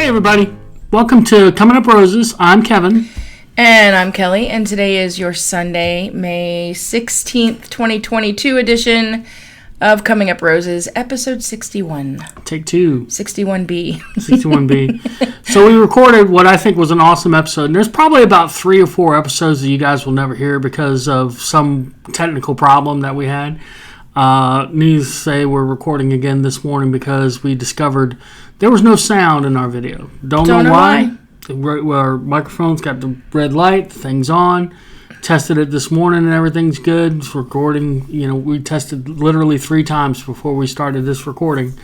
everybody. Welcome to Coming Up Roses. I'm Kevin. And I'm Kelly, and today is your Sunday, May 16th, 2022 edition of Coming Up Roses, episode 61. Take two. 61B. 61B. So we recorded what I think was an awesome episode. And there's probably about 3 or 4 episodes that you guys will never hear because of some technical problem that we had. Needless to say, we're recording again this morning because we discovered there was no sound in our video. Don't know why. Our microphone's got the red light, the thing's on. Tested it this morning and everything's good. It's recording. We tested literally 3 times before we started this recording.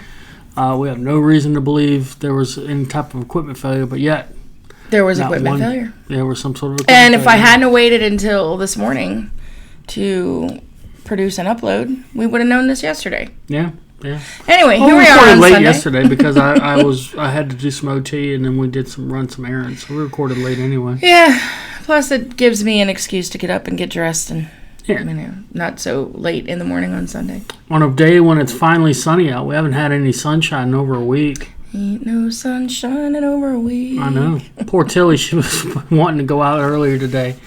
We have no reason to believe there was any type of equipment failure, but yet there was equipment failure. There was some sort of equipment And if failure. I hadn't waited until this morning to produce and upload, we would have known this yesterday. Yeah. Anyway, here we are recorded on late Sunday. yesterday because I had to do some OT and then we did run some errands. So we recorded late anyway. Yeah. Plus, it gives me an excuse to get up and get dressed and not so late in the morning on Sunday. On a day when it's finally sunny out, we haven't had any sunshine in over a week. Ain't no sunshine in over a week. I know. Poor Tilly, she was wanting to go out earlier today.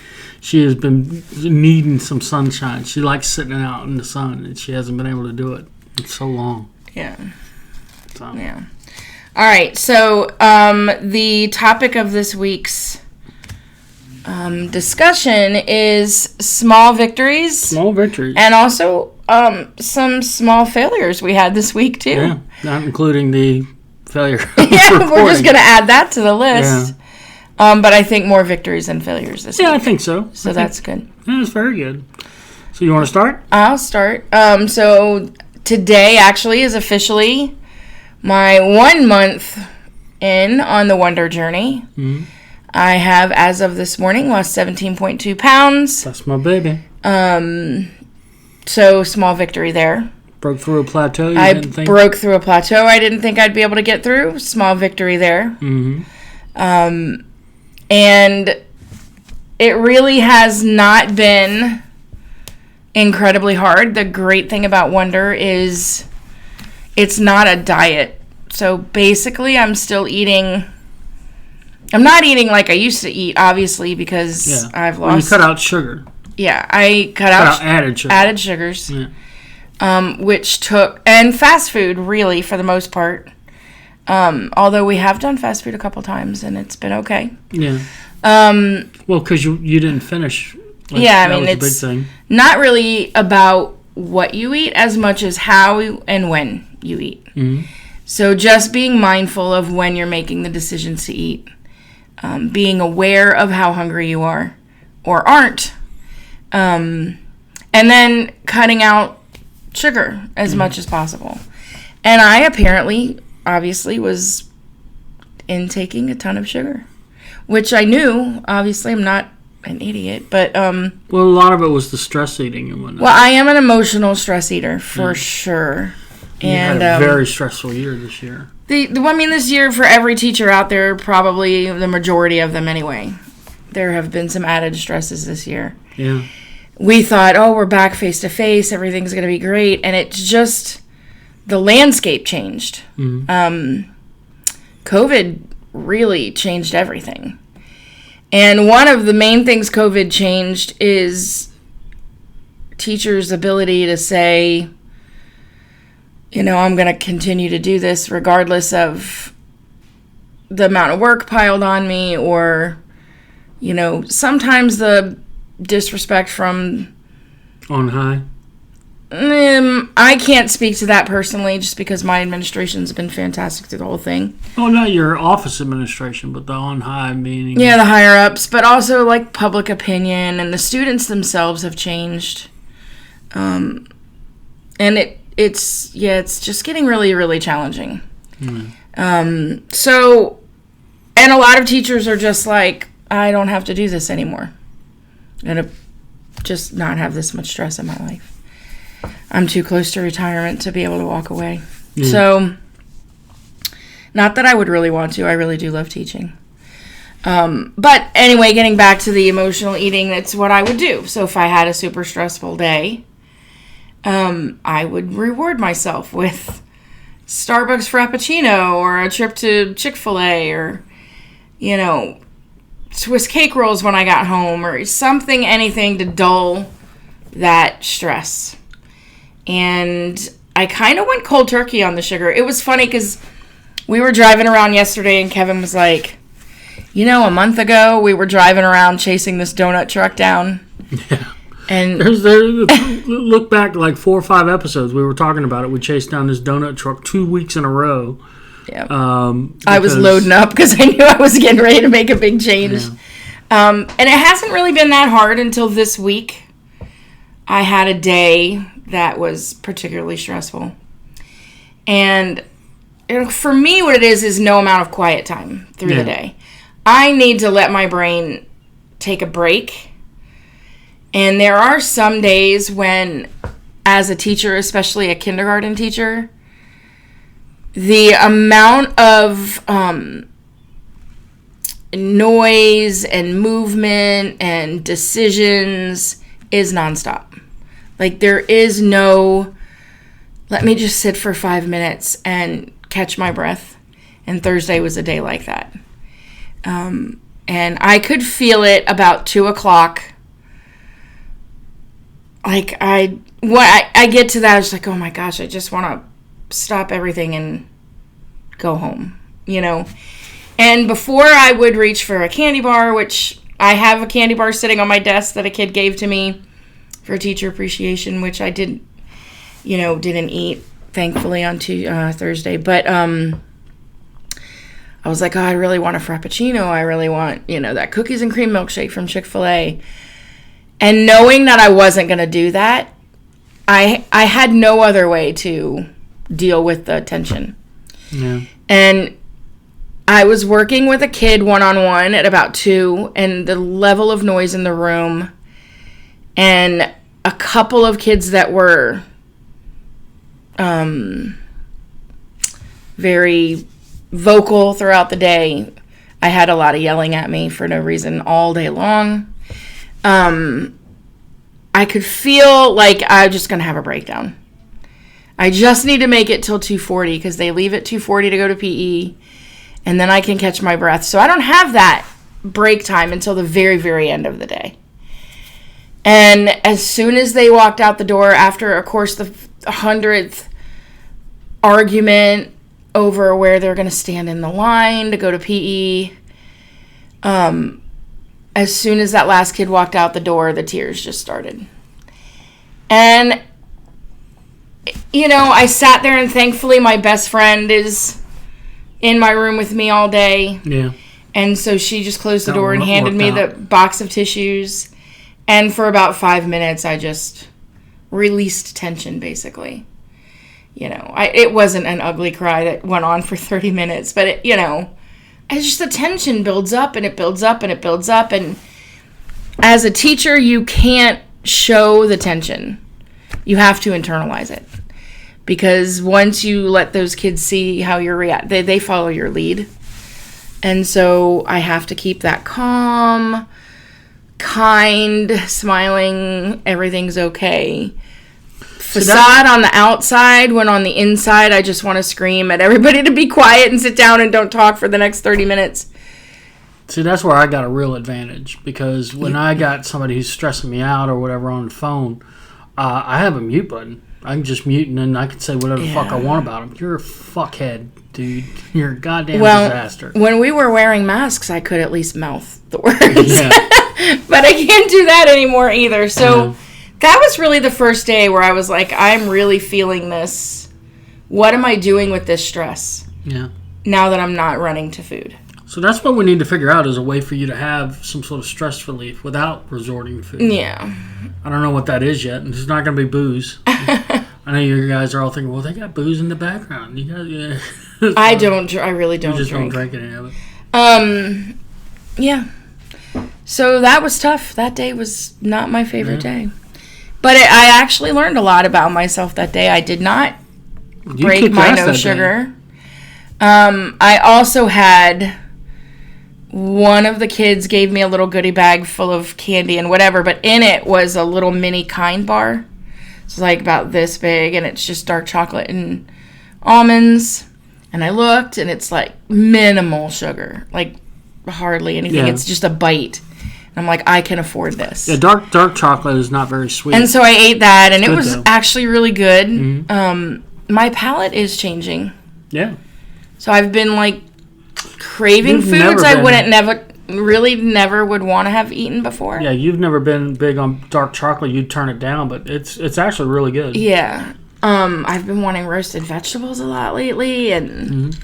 She has been needing some sunshine. She likes sitting out in the sun, and she hasn't been able to do it. It's so long. Yeah. Yeah. All right. So the topic of this week's discussion is small victories. Small victories. And also some small failures we had this week, too. Yeah. Not including the failure. Yeah, we're just going to add that to the list. Yeah. But I think more victories than failures this week. Yeah, I think so. So that's good. Yeah, that's very good. So you want to start? I'll start. So today actually is officially my 1 month in on the Wonder Journey. Mm-hmm. I have, as of this morning, lost 17.2 pounds. That's my baby. So small victory there. Broke through a plateau. Broke through a plateau I didn't think I'd be able to get through. Small victory there. Mm-hmm. And it really has not been incredibly hard. The great thing about Wonder is it's not a diet. So basically I'm still eating. I'm not eating like I used to eat, obviously, because I've lost. Well, you cut out sugar. Yeah, I cut out added sugar. Added sugars. Yeah. Which took, and fast food, really, for the most part. Although we have done fast food a couple times, and it's been okay. Yeah. Well, because you didn't finish. It's big thing. Not really about what you eat as much as how and when you eat. Mm-hmm. So just being mindful of when you're making the decisions to eat. Being aware of how hungry you are or aren't. And then cutting out sugar as much as possible. And I obviously was intaking a ton of sugar, which I knew. Obviously, I'm not an idiot, but well, a lot of it was the stress eating and whatnot. Well, I am an emotional stress eater for sure. You had a very stressful year this year. This year for every teacher out there, probably the majority of them anyway. There have been some added stresses this year. Yeah. We thought, we're back face to face, everything's going to be great, and it's just the landscape changed. Mm-hmm. COVID really changed everything. And one of the main things COVID changed is teachers' ability to say, I'm going to continue to do this regardless of the amount of work piled on me or, sometimes the disrespect from on high. I can't speak to that personally just because my administration's been fantastic through the whole thing. Oh, not your office administration, but the on high meaning. Yeah, the higher ups, but also like public opinion and the students themselves have changed. And it's just getting really, really challenging. Mm. And a lot of teachers are just like, I don't have to do this anymore. I'm going to just not have this much stress in my life. I'm too close to retirement to be able to walk away. Mm. So, not that I would really want to. I really do love teaching. But anyway, getting back to the emotional eating, that's what I would do. So if I had a super stressful day, I would reward myself with Starbucks Frappuccino or a trip to Chick-fil-A or, Swiss cake rolls when I got home or something, anything to dull that stress. And I kind of went cold turkey on the sugar. It was funny because we were driving around yesterday and Kevin was like, a month ago we were driving around chasing this donut truck down. Yeah. And look back like 4 or 5 episodes. We were talking about it. We chased down this donut truck 2 weeks in a row. Yeah. I was loading up because I knew I was getting ready to make a big change. Yeah. And it hasn't really been that hard until this week. I had a day that was particularly stressful. And for me, what it is no amount of quiet time through the day. I need to let my brain take a break. And there are some days when, as a teacher, especially a kindergarten teacher, the amount of noise and movement and decisions is nonstop. Like, there is no, let me just sit for 5 minutes and catch my breath. And Thursday was a day like that. And I could feel it about 2 o'clock. Like, I get to that, I was like, oh my gosh, I just want to stop everything and go home, And before I would reach for a candy bar, which I have a candy bar sitting on my desk that a kid gave to me for teacher appreciation, which I didn't eat, thankfully, on Thursday. But I was like, oh, I really want a Frappuccino. I really want, that cookies and cream milkshake from Chick-fil-A. And knowing that I wasn't going to do that, I had no other way to deal with the tension. Yeah. And I was working with a kid one-on-one at about 2, and the level of noise in the room and a couple of kids that were very vocal throughout the day. I had a lot of yelling at me for no reason all day long. I could feel like I'm just going to have a breakdown. I just need to make it till 2:40 because they leave at 2:40 to go to PE, and then I can catch my breath. So I don't have that break time until the very, very end of the day. And as soon as they walked out the door after, of course, the 100th argument over where they're going to stand in the line to go to PE, as soon as that last kid walked out the door, the tears just started. And, I sat there, and thankfully my best friend is in my room with me all day. Yeah. And so she just closed the door and handed me the box of tissues. And for about 5 minutes, I just released tension, basically. It wasn't an ugly cry that went on for 30 minutes, but it's just the tension builds up and it builds up and it builds up. And as a teacher, you can't show the tension. You have to internalize it. Because once you let those kids see how you're reacting, they follow your lead. And so I have to keep that calm, kind, smiling, everything's okay facade on the outside, when on the inside I just want to scream at everybody to be quiet and sit down and don't talk for the next 30 minutes. See, that's where I got a real advantage, because when I got somebody who's stressing me out or whatever on the phone, I have a mute button. I can just mute, and then I can say whatever the fuck I want about them. You're a fuckhead, dude. You're a goddamn disaster. When we were wearing masks, I could at least mouth the words. Yeah. But I can't do that anymore either. So that was really the first day where I was like, I'm really feeling this. What am I doing with this stress? Yeah. Now that I'm not running to food. So that's what we need to figure out, is a way for you to have some sort of stress relief without resorting to food. Yeah. I don't know what that is yet. It's not going to be booze. I know you guys are all thinking, well, they got booze in the background. You guys, yeah. So I really don't you just drink. don't drink any of it. Yeah. So that was tough. That day was not my favorite day. But I actually learned a lot about myself that day. I did not break my no sugar. I also had... one of the kids gave me a little goodie bag full of candy and whatever, but in it was a little mini Kind bar. It's like about this big, and it's just dark chocolate and almonds, and I looked, and it's like minimal sugar, like hardly anything. Yeah. It's just a bite. And I'm like, I can afford this. Yeah, dark chocolate is not very sweet. And so I ate that, and it was though. actually really good. Mm-hmm. My palate is changing. Yeah. So I've been like craving foods I never would want to have eaten before. Yeah, you've never been big on dark chocolate. You'd turn it down, but it's actually really good. Yeah. I've been wanting roasted vegetables a lot lately, and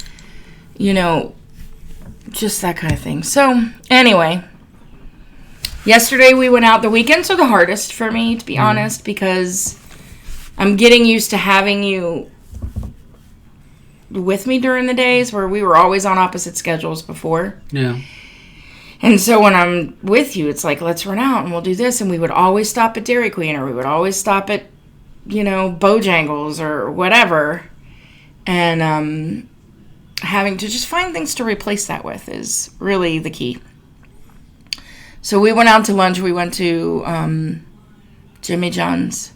just that kind of thing. So anyway, yesterday we went out. The weekends are the hardest for me, to be honest, because I'm getting used to having you with me during the days, where we were always on opposite schedules before. Yeah. And so when I'm with you, it's like, let's run out and we'll do this. And we would always stop at Dairy Queen, or we would always stop at, Bojangles or whatever. And having to just find things to replace that with is really the key. So we went out to lunch. We went to Jimmy John's.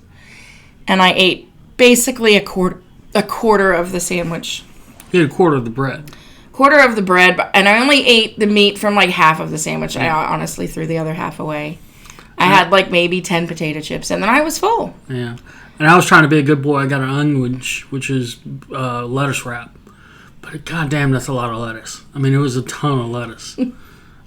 And I ate basically a quarter of the sandwich. You had a quarter of the bread. Quarter of the bread, and I only ate the meat from like half of the sandwich. I honestly threw the other half away. I had like maybe 10 potato chips, and then I was full. Yeah. And I was trying to be a good boy. I got an onion, which is lettuce wrap. But goddamn, that's a lot of lettuce. I mean, it was a ton of lettuce.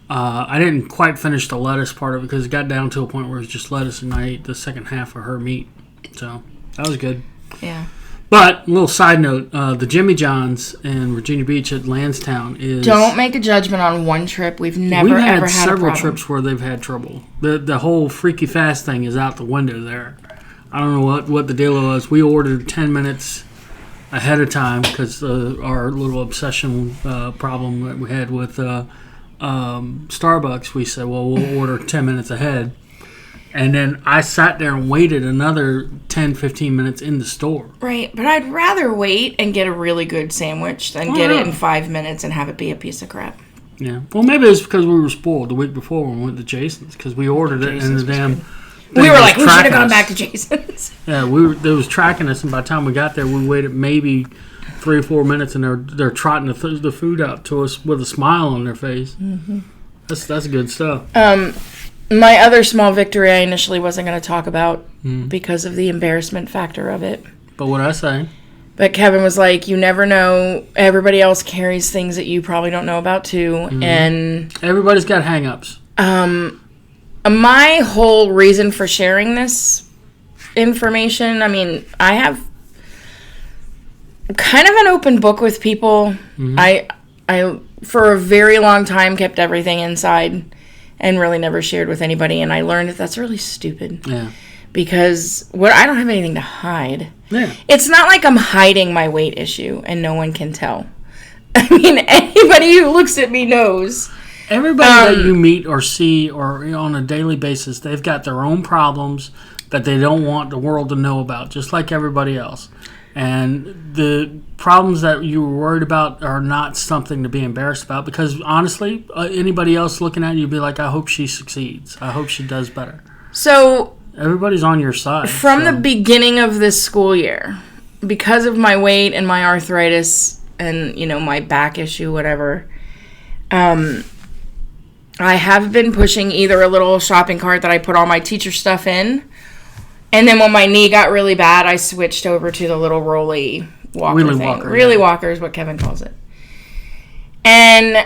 I didn't quite finish the lettuce part of it because it got down to a point where it was just lettuce, and I ate the second half of her meat. So that was good. Yeah. But, a little side note, the Jimmy John's in Virginia Beach at Lansdowne is... Don't make a judgment on one trip. We've ever had a problem. We've had several trips where they've had trouble. The whole Freaky Fast thing is out the window there. I don't know what the deal was. We ordered 10 minutes ahead of time because our little obsession problem that we had with Starbucks. We said, well, we'll order 10 minutes ahead. And then I sat there and waited another 10, 15 minutes in the store. Right, but I'd rather wait and get a really good sandwich than get it in 5 minutes and have it be a piece of crap. Yeah. Well, maybe it's because we were spoiled the week before when we went to Jason's, because we ordered it and the damn... We were like, we should have gone back to Jason's. Yeah, it was tracking us, and by the time we got there, we waited maybe 3 or 4 minutes, and they're trotting the food out to us with a smile on their face. Mm-hmm. That's good stuff. My other small victory I initially wasn't going to talk about because of the embarrassment factor of it. But what I say? But Kevin was like, you never know. Everybody else carries things that you probably don't know about too. Mm-hmm. And everybody's got hang-ups. My whole reason for sharing this information, I mean, I have kind of an open book with people. Mm-hmm. I for a very long time kept everything inside and really never shared with anybody, and I learned that that's really stupid. Yeah. Because I don't have anything to hide. Yeah. It's not like I'm hiding my weight issue and no one can tell. I mean, anybody who looks at me knows. Everybody that you meet or see or on a daily basis, they've got their own problems that they don't want the world to know about, just like everybody else. And the problems that you were worried about are not something to be embarrassed about, because honestly, anybody else looking at you would be like, I hope she succeeds. I hope she does better. So everybody's on your side. From the beginning of this school year, because of my weight and my arthritis and, my back issue, whatever, I have been pushing either a little shopping cart that I put all my teacher stuff in, and then when my knee got really bad, I switched over to the little rolly walker thing. Wheelie walker is what Kevin calls it. And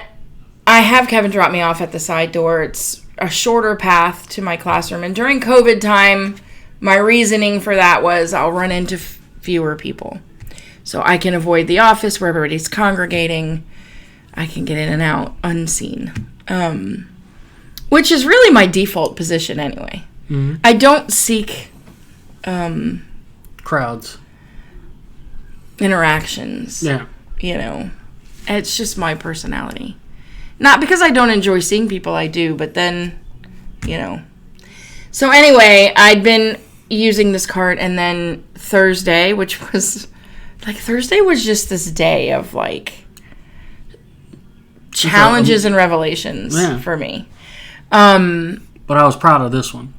I have Kevin drop me off at the side door. It's a shorter path to my classroom. And during COVID time, my reasoning for that was I'll run into fewer people. So I can avoid the office where everybody's congregating. I can get in and out unseen. Which is really my default position anyway. Mm-hmm. I don't seek... crowds, interactions. Yeah. It's just my personality. Not because I don't enjoy seeing people, I do, but then, So anyway, I'd been using this cart, and then Thursday, which was, Thursday was just this day of, challenges and revelations for me. But I was proud of this one.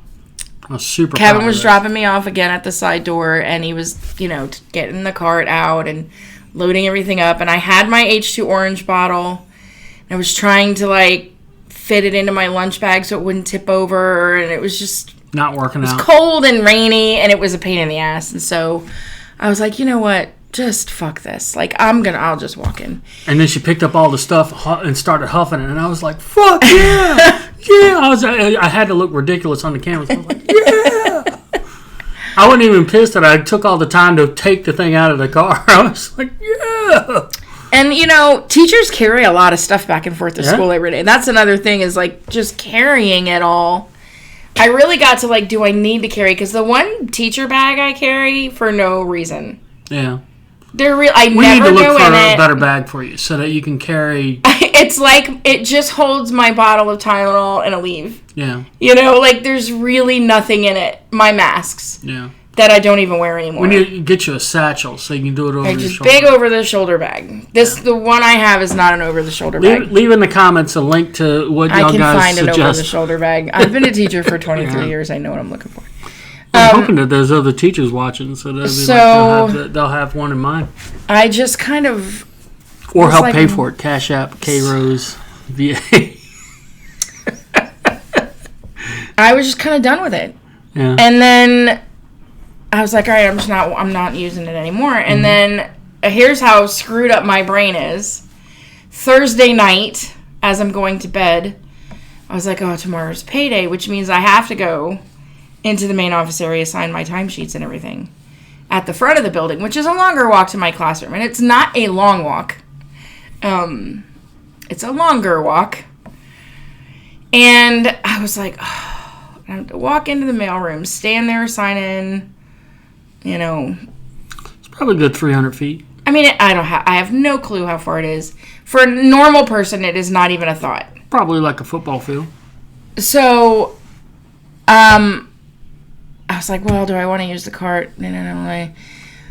I was super Kevin was dropping me off again at the side door, and he was, getting the cart out and loading everything up, and I had my H2 orange bottle. And I was trying to, like, fit it into my lunch bag so it wouldn't tip over, and it was just... Not working out. It was cold and rainy, and it was a pain in the ass, and so I was like, you know what? Just fuck this. Like, I'll just walk in. And then she picked up all the stuff and started huffing it, and I was like, fuck yeah! Yeah! I had to look ridiculous on the camera. So I was like, yeah! I wasn't even pissed that I took all the time to take the thing out of the car. I was like, yeah! And, teachers carry a lot of stuff back and forth to school every day. And that's another thing is, like, just carrying it all. I really got to, like, do I need to carry? Because the one teacher bag I carry for no reason. Yeah. I we never need to look go for in a better bag for you so that you can carry. It's like it just holds my bottle of Tylenol and a leave. Yeah. Like there's really nothing in it. My masks. Yeah. That I don't even wear anymore. We need to get you a satchel so you can do it over your shoulder. Big over the shoulder bag. The one I have is not an over the shoulder bag. Leave in the comments a link to what y'all guys suggest. I can find an over the shoulder bag. I've been a teacher for 23 years. I know what I'm looking for. I'm hoping that there's other teachers watching, so they'll have one in mind. I just kind of... Or help pay for it. Cash App, K-Rose, VA. I was just kind of done with it. Yeah. And then I was like, all right, I'm not using it anymore. And then here's how screwed up my brain is. Thursday night, as I'm going to bed, I was like, oh, tomorrow's payday, which means I have to go into the main office area, sign my timesheets and everything at the front of the building, which is a longer walk to my classroom. And it's not a long walk. It's a longer walk. And I was like, oh, I have to walk into the mailroom, stand there, sign in, It's probably a good 300 feet. I mean, I have no clue how far it is. For a normal person, it is not even a thought. Probably like a football field. So, I was like, well, do I want to use the cart? No.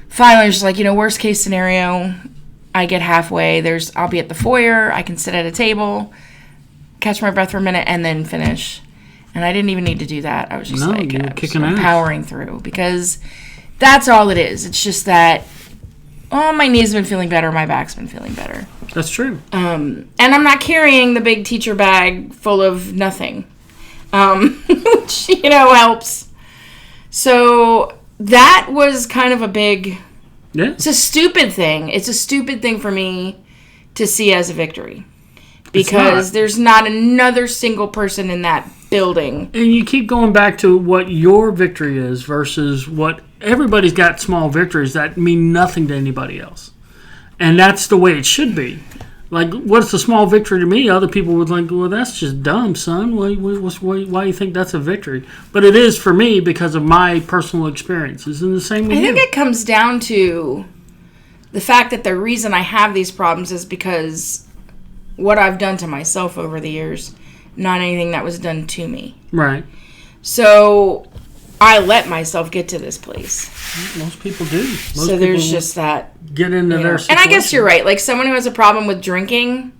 Finally, I was just like, worst case scenario, I get halfway. I'll be at the foyer. I can sit at a table, catch my breath for a minute, and then finish. And I didn't even need to do that. I was just powering through because that's all it is. It's just that, my knee's been feeling better. My back's been feeling better. That's true. And I'm not carrying the big teacher bag full of nothing, which, helps. So that was kind of a big... Yeah. It's a stupid thing. It's a stupid thing for me to see as a victory. Because there's not another single person in that building. And you keep going back to what your victory is versus what... Everybody's got small victories that mean nothing to anybody else. And that's the way it should be. Like, what's a small victory to me? Other people would like, well, that's just dumb, son. Why do you think that's a victory? But it is for me because of my personal experiences. And the same with you. I think it comes down to the fact that the reason I have these problems is because what I've done to myself over the years, not anything that was done to me. Right. So I let myself get to this place. Most people do. So there's just that. Get into their situation. And I guess you're right. Like someone who has a problem with drinking,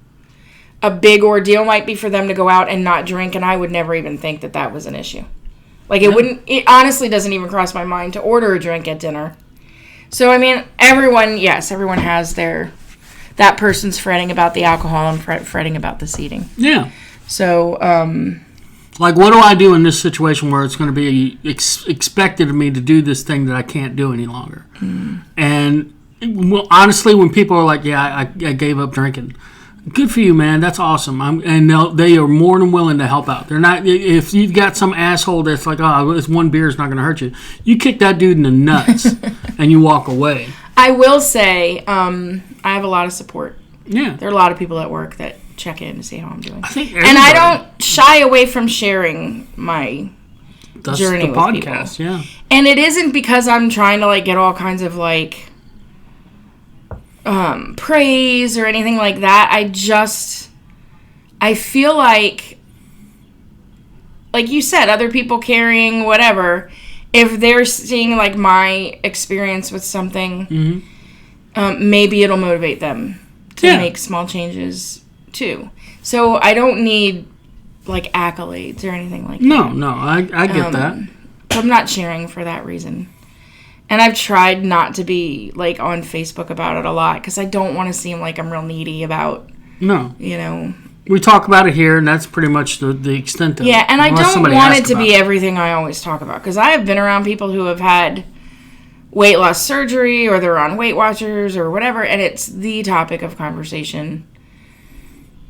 a big ordeal might be for them to go out and not drink, and I would never even think that was an issue. Like it honestly doesn't even cross my mind to order a drink at dinner. So I mean, everyone has that person's fretting about the alcohol and fretting about the seating. Yeah. So, like, what do I do in this situation where it's going to be expected of me to do this thing that I can't do any longer? And well, honestly, when people are like, "Yeah, I gave up drinking," good for you, man. That's awesome. They are more than willing to help out. They're not. If you've got some asshole that's like, "Oh, this one beer is not going to hurt you," you kick that dude in the nuts and you walk away. I will say, I have a lot of support. Yeah, there are a lot of people at work that check in to see how I'm doing. And I don't shy away from sharing my journey with podcast, people. Yeah. And it isn't because I'm trying to get all kinds of praise or anything like that. I feel like you said, other people carrying whatever, if they're seeing my experience with something, maybe it'll motivate them to make small changes too. So I don't need accolades or anything like that. No, I get that. So I'm not sharing for that reason. And I've tried not to be, like, on Facebook about it a lot because I don't want to seem like I'm real needy about, No. you know. We talk about it here, and that's pretty much the extent of it. Yeah, and I Unless don't somebody want asks it to be about everything I always talk about because I have been around people who have had weight loss surgery or they're on Weight Watchers or whatever, and it's the topic of conversation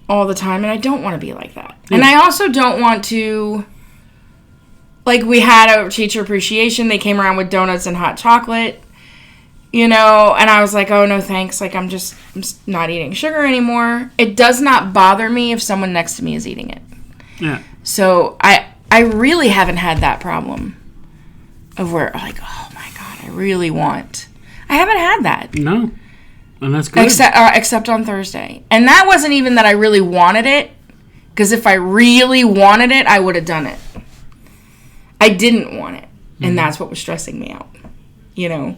all the time, and I don't want to be like that. Yeah. And I also don't want to... Like, we had a teacher appreciation. They came around with donuts and hot chocolate, you know, and I was like, oh, no, thanks. Like, I'm just not eating sugar anymore. It does not bother me if someone next to me is eating it. Yeah. So I really haven't had that problem of where, like, oh, my God, I really want. I haven't had that. No. And that's good. Except on Thursday. And that wasn't even that I really wanted it, because if I really wanted it, I would have done it. I didn't want it, and that's what was stressing me out, you know?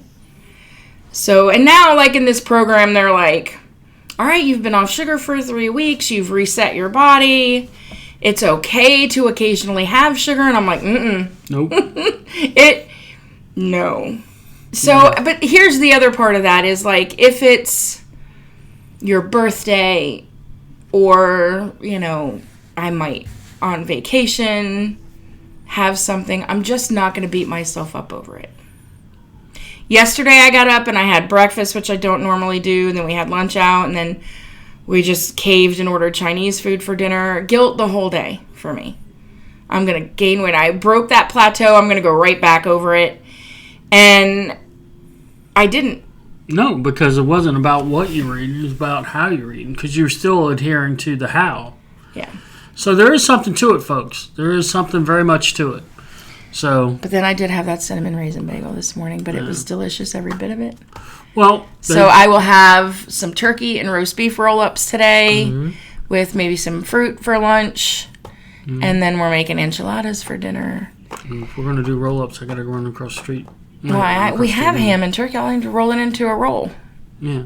So, and now, like, in this program, they're like, all right, you've been off sugar for 3 weeks, you've reset your body, it's okay to occasionally have sugar, and I'm like, Nope. No. So, but here's the other part of that is, like, if it's your birthday, or, you know, I might on vacation... have something, I'm just not going to beat myself up over it. Yesterday I got up and I had breakfast, which I don't normally do, and then we had lunch out, and then we just caved and ordered Chinese food for dinner. Guilt the whole day for me. I'm going to gain weight. I broke that plateau. I'm going to go right back over it. And I didn't. No, because it wasn't about what you were eating, it was about how you were eating, because you were still adhering to the how. Yeah. So there is something to it, folks. There is something very much to it. So. But then I did have that cinnamon raisin bagel this morning, but it was delicious, every bit of it. Well. So I will have some turkey and roast beef roll-ups today with maybe some fruit for lunch. And then we're making enchiladas for dinner. If we're going to do roll-ups, I got to run across the street. We have ham and turkey. I'll need to roll it into a roll. Yeah.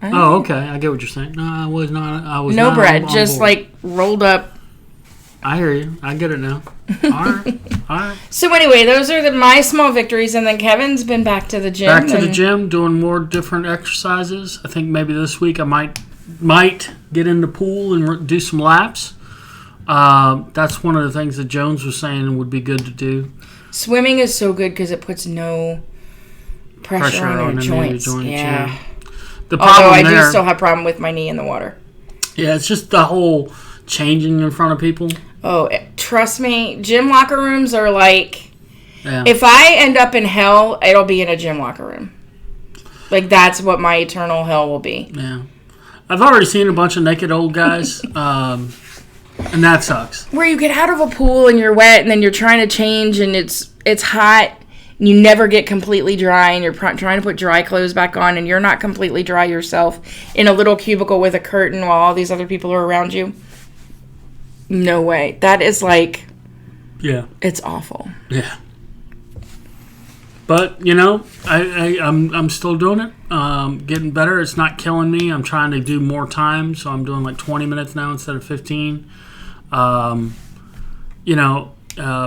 Oh, okay. I get what you're saying. No, I was not. No bread, just like rolled up. I hear you. I get it now. All right. So anyway, those are my small victories, and then Kevin's been back to the gym. Back to the gym, doing more different exercises. I think maybe this week I might get in the pool and do some laps. That's one of the things that Jones was saying would be good to do. Swimming is so good because it puts no pressure on your joints. Yeah. The problem Although I do still have a problem with my knee in the water. Yeah, it's just the whole changing in front of people. Oh, trust me, gym locker rooms are like... Yeah. If I end up in hell, it'll be in a gym locker room. Like, that's what my eternal hell will be. Yeah. I've already seen a bunch of naked old guys, and that sucks. Where you get out of a pool and you're wet, and then you're trying to change, and it's hot... You never get completely dry, and you're trying to put dry clothes back on, and you're not completely dry yourself in a little cubicle with a curtain while all these other people are around you. No way. That is like... Yeah. It's awful. Yeah. But, you know, I'm still doing it. Getting better. It's not killing me. I'm trying to do more time, so I'm doing like 20 minutes now instead of 15. You know,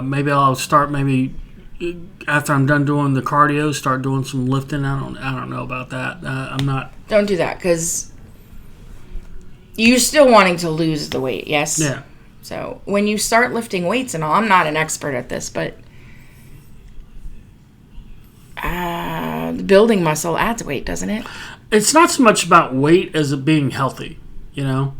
maybe I'll start after I'm done doing the cardio, start doing some lifting. I don't know about that. I'm not. Don't do that because you're still wanting to lose the weight. Yes. Yeah. So when you start lifting weights and all, I'm not an expert at this, but building muscle adds weight, doesn't it? It's not so much about weight as it being healthy. You know.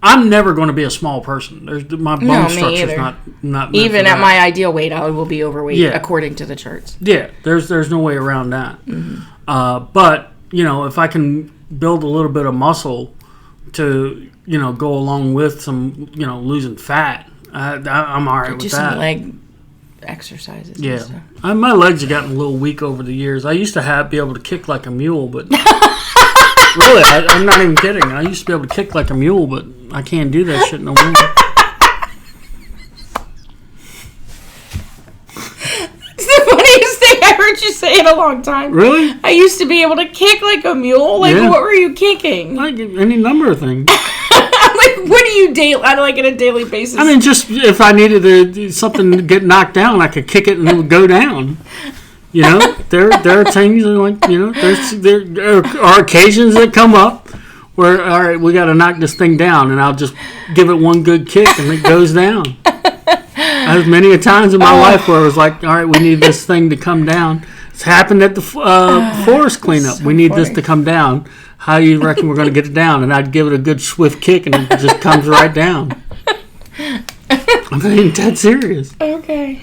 I'm never going to be a small person. My bone structure's not even at my ideal weight, I will be overweight according to the charts. Yeah, there's no way around that. Mm-hmm. But you know, if I can build a little bit of muscle to go along with some losing fat, I'm all right with that. Do some leg exercises. Yeah, my legs have gotten a little weak over the years. I used to be able to kick like a mule, but. Really, I'm not even kidding. I used to be able to kick like a mule, but I can't do that shit no more. It's the funniest thing I heard you say in a long time. Really? I used to be able to kick like a mule? Like, what were you kicking? Like any number of things. Like, what do you on a daily basis? I mean, just if I needed something to get knocked down, I could kick it and it would go down. You know, there are things like, you know, there are occasions that come up where, all right, we got to knock this thing down, and I'll just give it one good kick and it goes down. There's many a times in my life where it was like, all right, we need this thing to come down. It's happened at the forest cleanup. So we need funny. this to come down. How do you reckon we're going to get it down? And I'd give it a good swift kick, and it just comes right down. I'm being dead serious. Okay.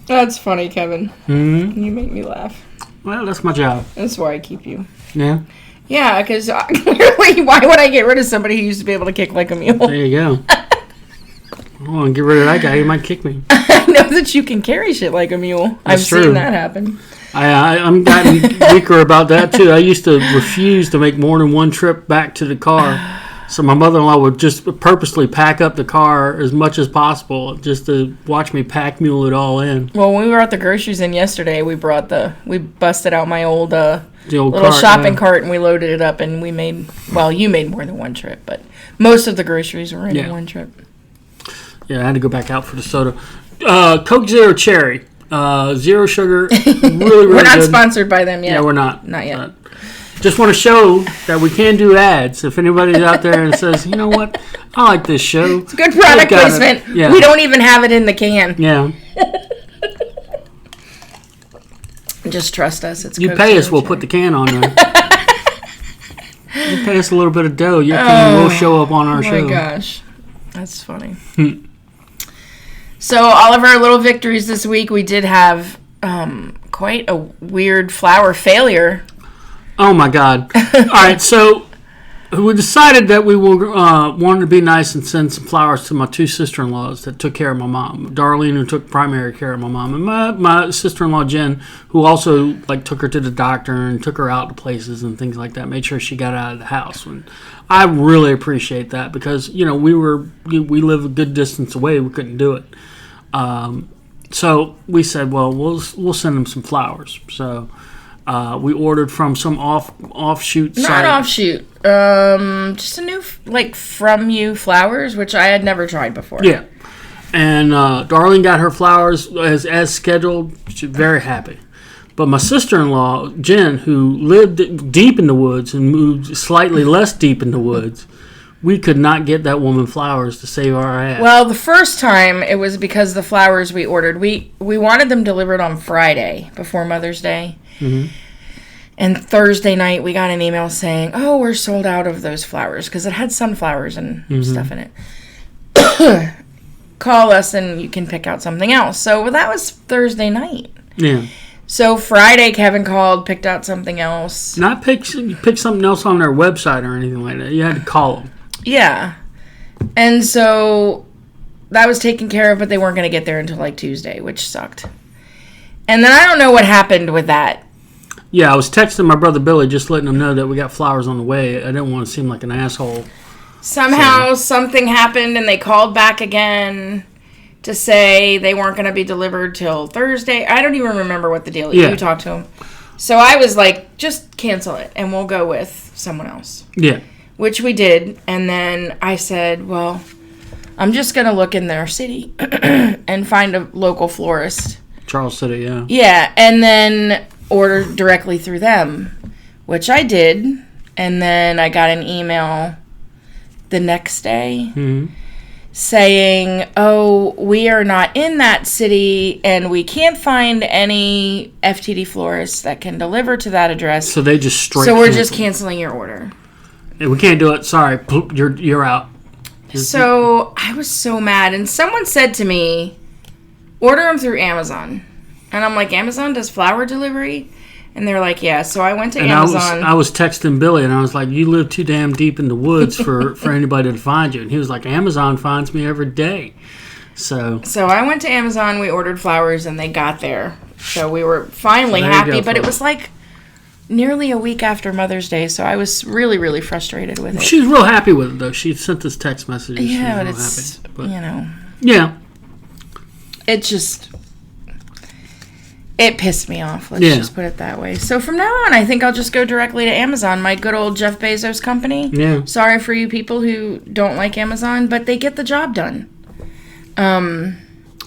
That's funny, Kevin. Mm-hmm. You make me laugh. Well, that's my job. That's why I keep you. Yeah. Yeah, because clearly, why would I get rid of somebody who used to be able to kick like a mule? There you go. I want to get rid of that guy. He might kick me. I know that you can carry shit like a mule. That's I've true. seen that happen. I'm gotten weaker about that, too. I used to refuse to make more than one trip back to the car. So my mother-in-law would just purposely pack up the car as much as possible just to watch me pack mule it all in. Well, when we were at the groceries in yesterday, we busted out my old, little cart, shopping cart, and we loaded it up, and you made more than one trip, but most of the groceries were in one trip. Yeah, I had to go back out for the soda. Coke Zero Cherry. Zero sugar. Really We're not good. sponsored by them yet. Yeah, we're not. Not yet. Just want to show that we can do ads. If anybody's out there and says, you know what, I like this show. It's good product placement. Yeah. We don't even have it in the can. Yeah. Just trust us. It's You Coke pay Zero us, we'll Cherry. put the can on there. You pay us a little bit of dough, your can will show up on our show. Oh my gosh. That's funny. So all of our little victories this week, we did have quite a weird flower failure. Oh my God. All right, so we decided that we wanted to be nice and send some flowers to my two sister-in-laws that took care of my mom. Darlene, who took primary care of my mom, and my sister-in-law, Jen, who also took her to the doctor and took her out to places and things like that, made sure she got out of the house. And I really appreciate that because, you know, we live a good distance away. We couldn't do it. So we said, well, we'll send them some flowers. So we ordered from some offshoot site. Not offshoot. Just a new, From You flowers, which I had never tried before. Yeah. And Darlene got her flowers as scheduled. She's very happy. But my sister-in-law, Jen, who lived deep in the woods and moved slightly less deep in the woods, we could not get that woman flowers to save our ass. Well, the first time, it was because the flowers we ordered, we wanted them delivered on Friday before Mother's Day. Mm-hmm. And Thursday night, we got an email saying, oh, we're sold out of those flowers because it had sunflowers and stuff in it. Call us and you can pick out something else. So that was Thursday night. Yeah. So Friday, Kevin called, picked out something else. Not pick something else on their website or anything like that. You had to call them. Yeah. And so that was taken care of, but they weren't going to get there until Tuesday, which sucked. And then I don't know what happened with that. Yeah, I was texting my brother Billy just letting him know that we got flowers on the way. I didn't want to seem like an asshole. Somehow something happened and they called back again to say they weren't going to be delivered till Thursday. I don't even remember what the deal is. Yeah. You talked to him. So I was like, just cancel it and we'll go with someone else. Yeah. Which we did. And then I said, well, I'm just going to look in their city and find a local florist. Charles City, yeah. Yeah, and then order directly through them, which I did. And then I got an email the next day saying, oh, we are not in that city and we can't find any FTD florists that can deliver to that address. So they just straight So we're canceled. just canceling your order. Hey, we can't do it. Sorry. You're out. So I was so mad. And someone said to me, order them through Amazon. And I'm like, Amazon does flower delivery? And they're like, yeah. So I went to Amazon. I was texting Billy, and I was like, you live too damn deep in the woods for anybody to find you. And he was like, Amazon finds me every day. So I went to Amazon. We ordered flowers, and they got there. So we were finally happy. But it was nearly a week after Mother's Day. So I was really, really frustrated with it. She was real happy with it, though. She sent us text messages. Yeah, but real it's, happy. But, Yeah. It just... It pissed me off. Let's just put it that way. So from now on, I think I'll just go directly to Amazon, my good old Jeff Bezos company. Yeah. Sorry for you people who don't like Amazon, but they get the job done.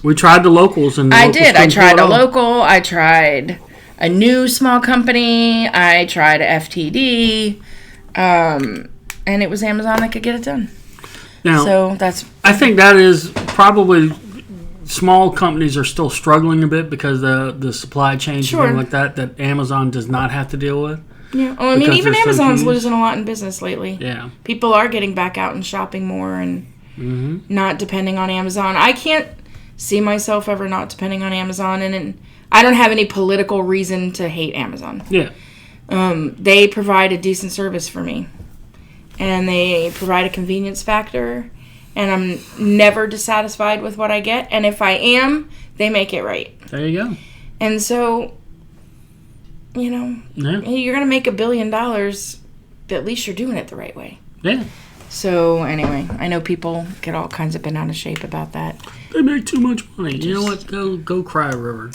We tried the locals, and I did. I tried a local. I tried a new small company. I tried a FTD, and it was Amazon that could get it done. Now, so I think that is probably small companies are still struggling a bit because the supply chain and things like that Amazon does not have to deal with. Yeah. Oh, I mean, even Amazon's losing a lot in business lately. Yeah. People are getting back out and shopping more and not depending on Amazon. I can't see myself ever not depending on Amazon, and I don't have any political reason to hate Amazon. Yeah. They provide a decent service for me, and they provide a convenience factor, and I'm never dissatisfied with what I get, and if I am, they make it right. There you go. And so, you know, you're going to make $1 billion, but at least you're doing it the right way. Yeah. So, anyway, I know people get all kinds of bent out of shape about that. They make too much money. You know what? Go cry a river.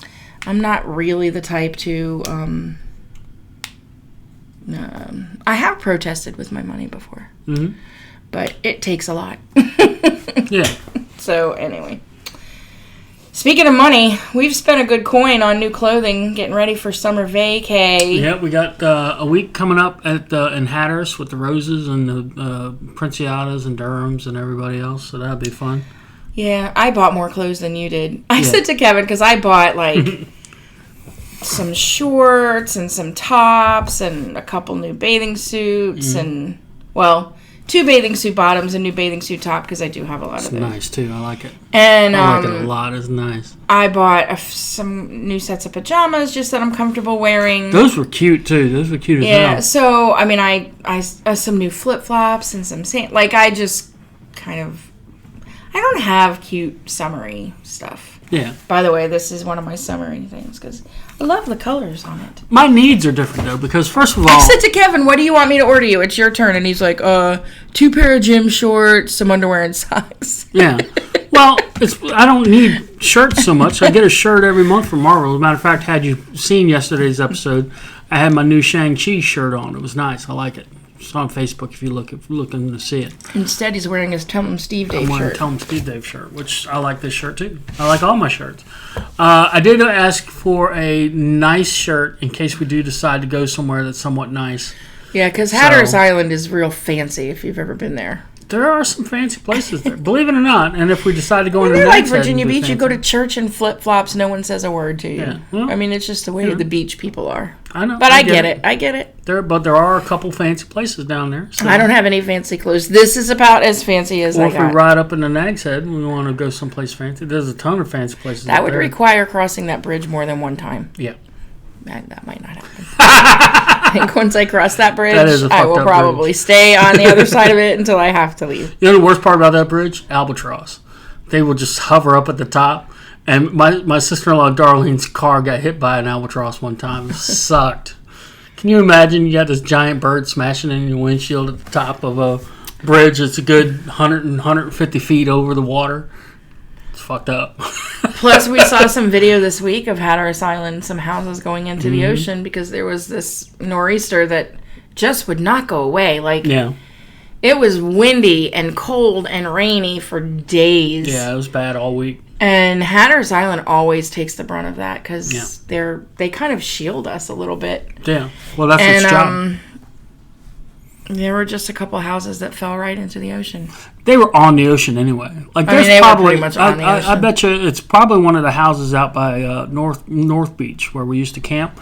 I'm not really the type to... I have protested with my money before. Mm-hmm. But it takes a lot. Yeah. So, anyway. Speaking of money, we've spent a good coin on new clothing, getting ready for summer vacay. Yeah, we got a week coming up in Hatteras with the Roses and the Princiatas and Durhams and everybody else, so that'll be fun. Yeah, I bought more clothes than you did. I said to Kevin, because I bought, like, some shorts and some tops and a couple new bathing suits and, well... 2 bathing suit bottoms and new bathing suit top because I do have a lot of it. It's nice too. I like it. And I like it a lot. It's nice. I bought some new sets of pajamas just that I'm comfortable wearing. Those were cute too. Those were cute as hell. Yeah. So I mean, I some new flip flops and some I just kind of I don't have cute summery stuff. Yeah. By the way, this is one of my summery things because I love the colors on it. My needs are different though because first of all, I said to Kevin, "What do you want me to order you? It's your turn." And he's like, 2 pair of gym shorts, some underwear, and socks." Yeah. Well, I don't need shirts so much. I get a shirt every month from Marvel. As a matter of fact, had you seen yesterday's episode, I had my new Shang-Chi shirt on. It was nice. I like it. It's on Facebook if you're looking to see it. Instead, he's wearing his Tell 'em Steve Dave shirt. I'm wearing a Tell 'em Steve Dave shirt, which I like this shirt too. I like all my shirts. I did ask for a nice shirt in case we do decide to go somewhere that's somewhat nice. Yeah, because Hatteras Island is real fancy if you've ever been there. There are some fancy places there, believe it or not. And if we decide to go into like Virginia Beach, you go to church in flip-flops, no one says a word to you. Yeah. Well, I mean, it's just the way the beach people are. I know. But I get it. I get it. But there are a couple fancy places down there. So. I don't have any fancy clothes. This is about as fancy as I got. Or if we ride up in the Nag's Head and we want to go someplace fancy, there's a ton of fancy places that would require crossing that bridge more than one time. Yeah. That might not happen. I think once I cross that bridge, I will probably stay on the other side of it until I have to leave. You know the worst part about that bridge? Albatross. They will just hover up at the top. And my sister-in-law Darlene's car got hit by an albatross one time. It sucked. Can you imagine you got this giant bird smashing in your windshield at the top of a bridge that's a good 100 and 150 feet over the water? It's fucked up. Plus, we saw some video this week of Hatteras Island, some houses going into the ocean because there was this nor'easter that just would not go away. It was windy and cold and rainy for days. Yeah, it was bad all week. And Hatteras Island always takes the brunt of that because they kind of shield us a little bit. Yeah, well, that's its job. There were just a couple houses that fell right into the ocean. They were on the ocean anyway. They were pretty much on the ocean. I bet you it's probably one of the houses out by North Beach where we used to camp.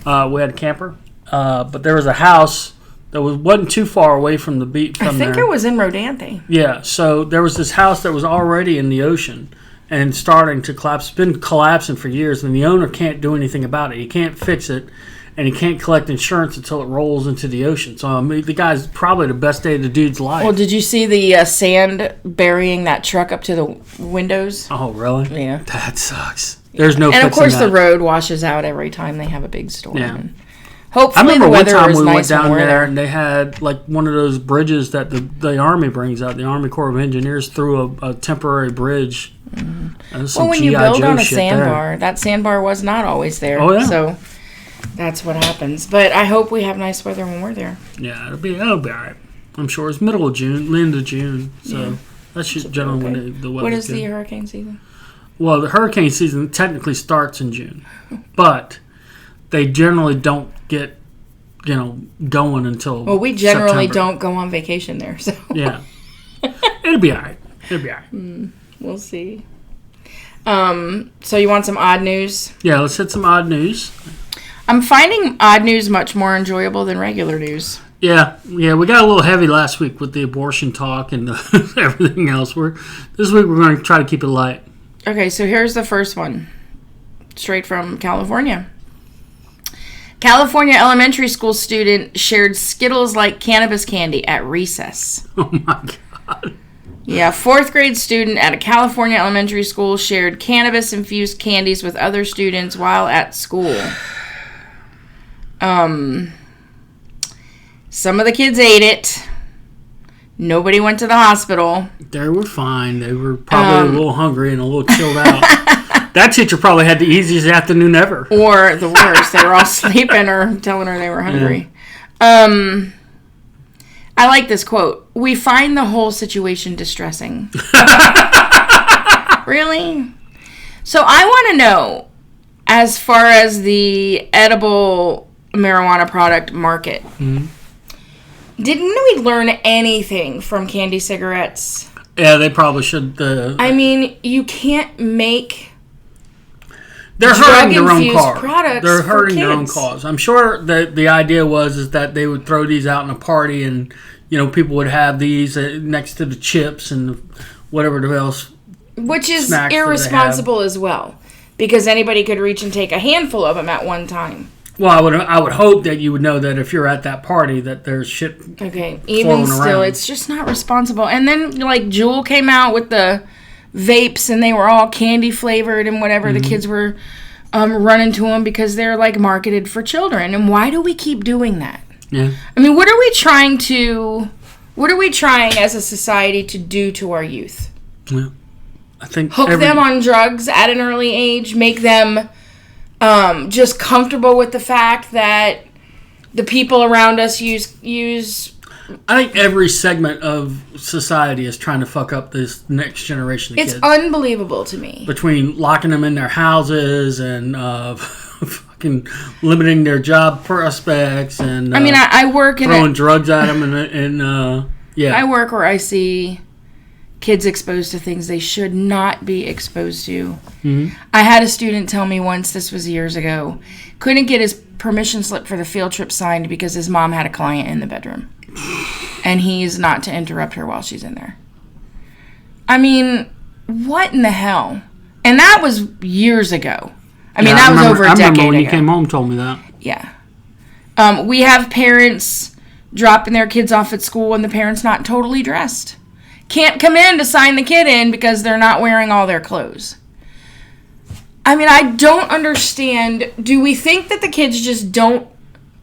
We had a camper, but there was a house that wasn't too far away from the beach. I think it was in Rodanthe. Yeah, so there was this house that was already in the ocean and starting to collapse. It's been collapsing for years, and the owner can't do anything about it. He can't fix it. And he can't collect insurance until it rolls into the ocean. So, I mean, the guy's probably the best day of the dude's life. Well, did you see the sand burying that truck up to the windows? Oh, really? Yeah. That sucks. There's no fixing that. And, of course, the road washes out every time they have a big storm. Yeah. And hopefully I remember the one weather time was we nice went down and there and they had, like, one of those bridges that the Army brings out. The Army Corps of Engineers threw a temporary bridge. Mm-hmm. Well, when you build on a sandbar, that sandbar was not always there. Oh, yeah. So that's what happens. But I hope we have nice weather when we're there. Yeah, it'll be all right. I'm sure it's middle of June, end of June. So that's just generally when the weather's What is good. the hurricane season? Well, the hurricane season technically starts in June, but they generally don't get, going until Well, we generally September. don't go on vacation there, so. Yeah. It'll be all right. It'll be all right. We'll see. So you want some odd news? Yeah, let's hit some odd news. I'm finding odd news much more enjoyable than regular news. Yeah, we got a little heavy last week with the abortion talk and everything else. This week we're going to try to keep it light. Okay, so here's the first one. Straight from California. California elementary school student shared Skittles-like cannabis candy at recess. Oh my God. Yeah, 4th grade student at a California elementary school shared cannabis-infused candies with other students while at school. Some of the kids ate it. Nobody went to the hospital. They were fine. They were probably a little hungry and a little chilled out. That teacher probably had the easiest afternoon ever. Or the worst. They were all sleeping or telling her they were hungry. Yeah. I like this quote. We find the whole situation distressing. Really? So I want to know, as far as the edible marijuana product market, didn't we learn anything from candy cigarettes? Yeah, they probably should. I mean, you can't make they're hurting their own drug-infused cause. products They're for hurting their own kids. cause. I'm sure that the idea was that they would throw these out in a party and, people would have these next to the chips and whatever else. Which is Snacks that they irresponsible as well, because anybody could reach and take a handful of them at one time. Well, I would hope that you would know that if you're at that party that there's shit. Okay, even still, around. it's just not responsible. And then, like, Juul came out with the vapes, and they were all candy flavored and whatever. The kids were running to them because they're, like, marketed for children. And why do we keep doing that? Yeah. I mean, what are we trying as a society to do to our youth? Well, I think Hook them on drugs at an early age, make them just comfortable with the fact that the people around us use. I think every segment of society is trying to fuck up this next generation of It's kids. unbelievable to me. Between locking them in their houses and fucking limiting their job prospects and I mean, I work in throwing drugs at them and yeah. I work where I see kids exposed to things they should not be exposed to. Mm-hmm. I had a student tell me once, this was years ago, couldn't get his permission slip for the field trip signed because his mom had a client in the bedroom. And he's not to interrupt her while she's in there. I mean, what in the hell? And that was years ago. I mean, that was over a decade ago. I remember when you came home and told me that. Yeah. We have parents dropping their kids off at school and the parents not totally dressed. Can't come in to sign the kid in because they're not wearing all their clothes. I mean, I don't understand. Do we think that the kids just don't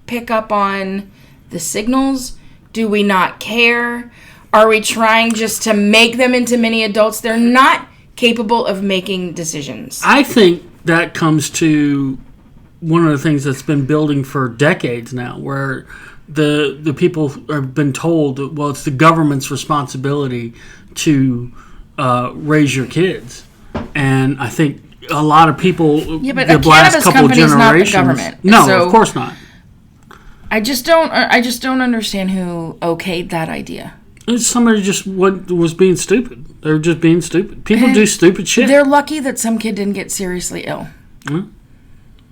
pick up on the signals? Do we not care? Are we trying just to make them into mini adults? They're not capable of making decisions. I think that comes to one of the things that's been building for decades now, where the people have been told, well, it's the government's responsibility to raise your kids. And I think a lot of people, but the a last cannabis couple company is not the generations, government. no, So- of course not. I just don't understand who okayed that idea. Somebody just was being stupid. They're just being stupid. People do stupid shit. They're lucky that some kid didn't get seriously ill.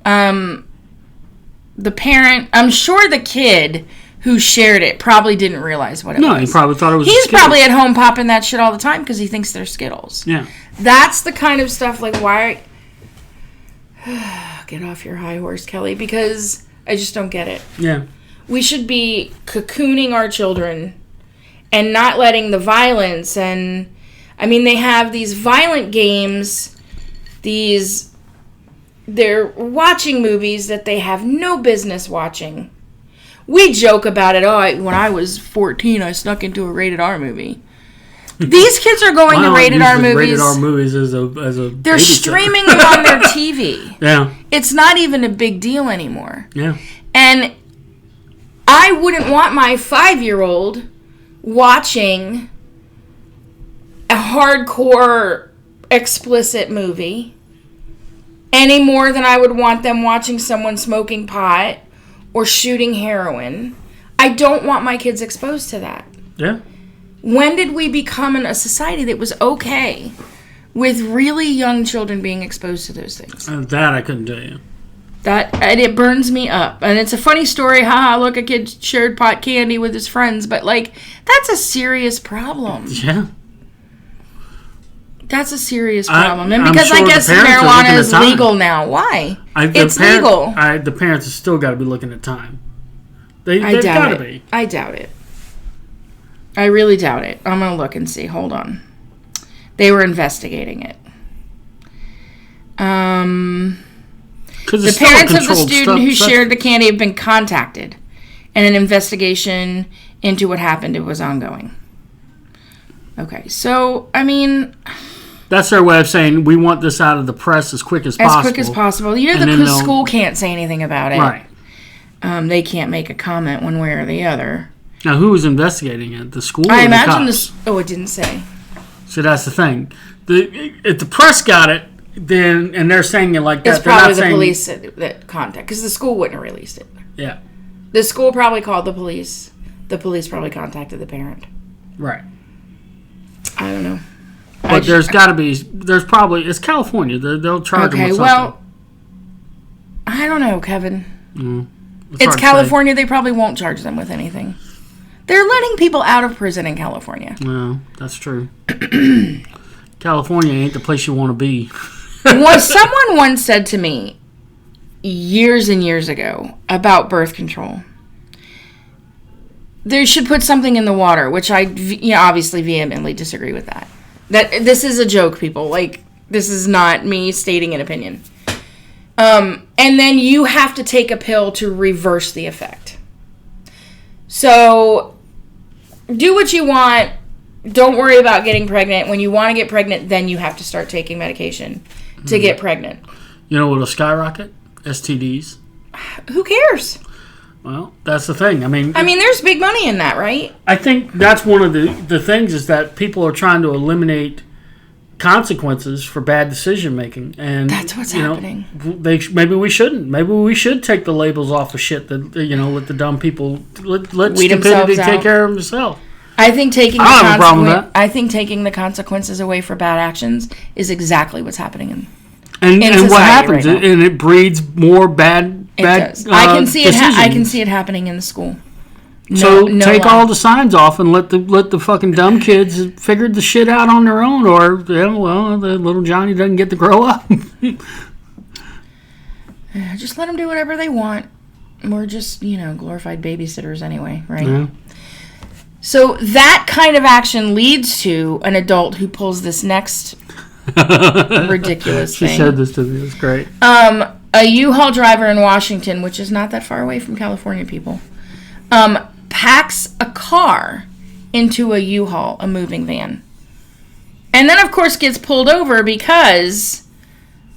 The parent, I'm sure the kid who shared it probably didn't realize what it was. No, he probably thought it was He's Skittles. probably at home popping that shit all the time because he thinks they're Skittles. Yeah. That's the kind of stuff, like, why... Get off your high horse, Kelly, because I just don't get it. Yeah. We should be cocooning our children and not letting the violence and... I mean, they have these violent games, they're watching movies that they have no business watching. We joke about it. When I was 14, I snuck into a rated R movie. These kids are going to rated R movies. Rated R movies as a They're streaming them on their TV. Yeah. It's not even a big deal anymore. Yeah. And I wouldn't want my 5-year-old watching a hardcore explicit movie any more than I would want them watching someone smoking pot or shooting heroin. I don't want my kids exposed to that. Yeah. When did we become a society that was okay with really young children being exposed to those things? That I couldn't tell you. And it burns me up. And it's a funny story. Haha, look, a kid shared pot candy with his friends. But, like, that's a serious problem. Yeah. That's a serious problem. And because sure I guess marijuana is legal now. Why? It's legal. The parents have still got to be looking at time. They've got to be. I doubt it. I really doubt it. I'm going to look and see. Hold on. They were investigating it. The parents of the student who shared the candy have been contacted, and an investigation into what happened was ongoing. Okay, so, I mean... That's their way of saying, we want this out of the press as quick as possible. As quick as possible. You know, the school can't say anything about it. Right. They can't make a comment one way or the other. Now, who was investigating it? The school I imagine the... Oh, it didn't say. So that's the thing. If the press got it, then, and they're saying it like that, it's probably the police that contact, because the school wouldn't have released it. Yeah. The school probably called the police. The police probably contacted the parent. Right. I don't know. But there's probably, it's California. They'll charge them with something. Okay, well, I don't know, Kevin. It's California. They probably won't charge them with anything. They're letting people out of prison in California. No, that's true. California ain't the place you want to be. Someone once said to me years and years ago about birth control, they should put something in the water, which I obviously vehemently disagree with that. This is a joke, people. Like, this is not me stating an opinion. And then you have to take a pill to reverse the effect. So, do what you want. Don't worry about getting pregnant. When you want to get pregnant, then you have to start taking medication to get pregnant. You know what'll skyrocket? STDs. Who cares? Well, that's the thing. I mean, there's big money in that, right? I think that's one of the things is that people are trying to eliminate consequences for bad decision making, and that's what's happening. Maybe we shouldn't. Maybe we should take the labels off of shit that let the dumb people let stupidity take care of themselves. I think taking the consequences away for bad actions is exactly what's happening in what happens, right, and it breeds more bad. It does. I can see it. I can see it happening in the school. Take all the signs off and let the fucking dumb kids figure the shit out on their own, or the little Johnny doesn't get to grow up. Just let them do whatever they want. We're just glorified babysitters anyway, right? Yeah. So that kind of action leads to an adult who pulls this next ridiculous thing. She said this to me. It was great. A U-Haul driver in Washington, which is not that far away from California, people, packs a car into a U-Haul, a moving van. And then, of course, gets pulled over because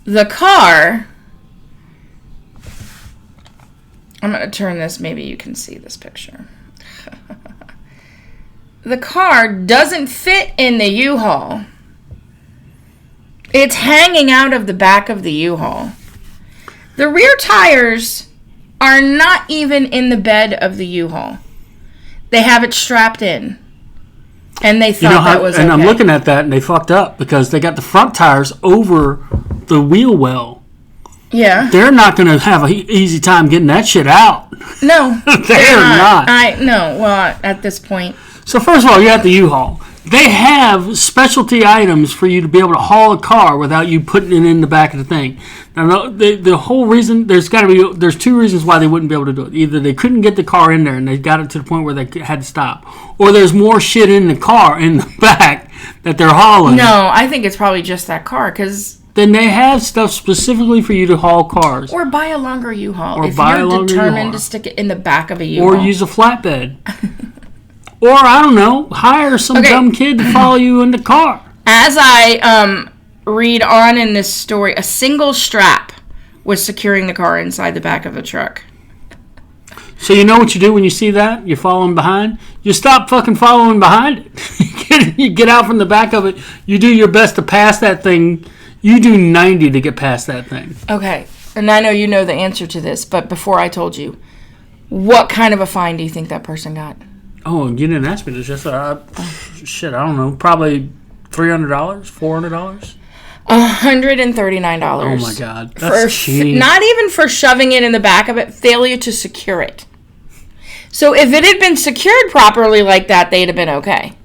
the car... I'm going to turn this. Maybe you can see this picture. The car doesn't fit in the U-Haul. It's hanging out of the back of the U-Haul. The rear tires are not even in the bed of the U-Haul. They have it strapped in. And they thought that was okay. And I'm looking at that, and they fucked up because they got the front tires over the wheel well. Yeah. They're not going to have an easy time getting that shit out. No. They're not. Well, at this point. So first of all, you're at the U-Haul. They have specialty items for you to be able to haul a car without you putting it in the back of the thing. Now, the whole reason, there's two reasons why they wouldn't be able to do it. Either they couldn't get the car in there and they got it to the point where they had to stop, or there's more shit in the car in the back that they're hauling. No, I think it's probably just that car because... Then they have stuff specifically for you to haul cars. Or buy a longer U-Haul. If you're determined to stick it in the back of a U-Haul. Or use a flatbed. Or, I don't know, hire some dumb kid to follow you in the car. As I read on in this story, a single strap was securing the car inside the back of the truck. So you know what you do when you see that? You're following behind? You stop fucking following behind it. you get out from the back of it. You do your best to pass that thing. You do 90 to get past that thing. Okay. And I know you know the answer to this, but before I told you, what kind of a fine do you think that person got? Oh, you didn't ask me this. Just shit, I don't know. Probably $300, $400. $139. Oh my God, that's cheap. Not even for shoving it in the back of it, failure to secure it. So if it had been secured properly like that, they'd have been okay.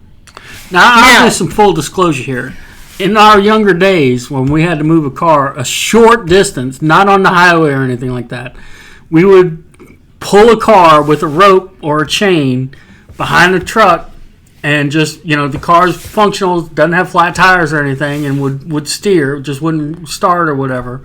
Now I'll do some full disclosure here. In our younger days, when we had to move a car a short distance, not on the highway or anything like that, we would pull a car with a rope or a chain behind the truck, and just, the car's functional, doesn't have flat tires or anything, and would steer, just wouldn't start or whatever.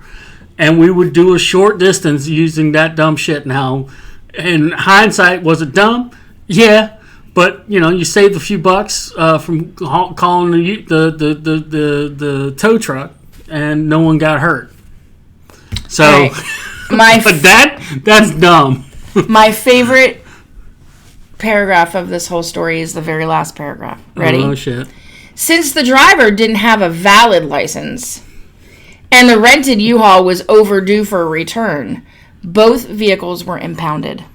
And we would do a short distance using that dumb shit. Now, in hindsight, was it dumb? Yeah. But you saved a few bucks from calling the tow truck, and no one got hurt. So, but that's dumb. My favorite paragraph of this whole story is the very last paragraph. Ready? Oh shit! Since the driver didn't have a valid license, and the rented U-Haul was overdue for a return, both vehicles were impounded.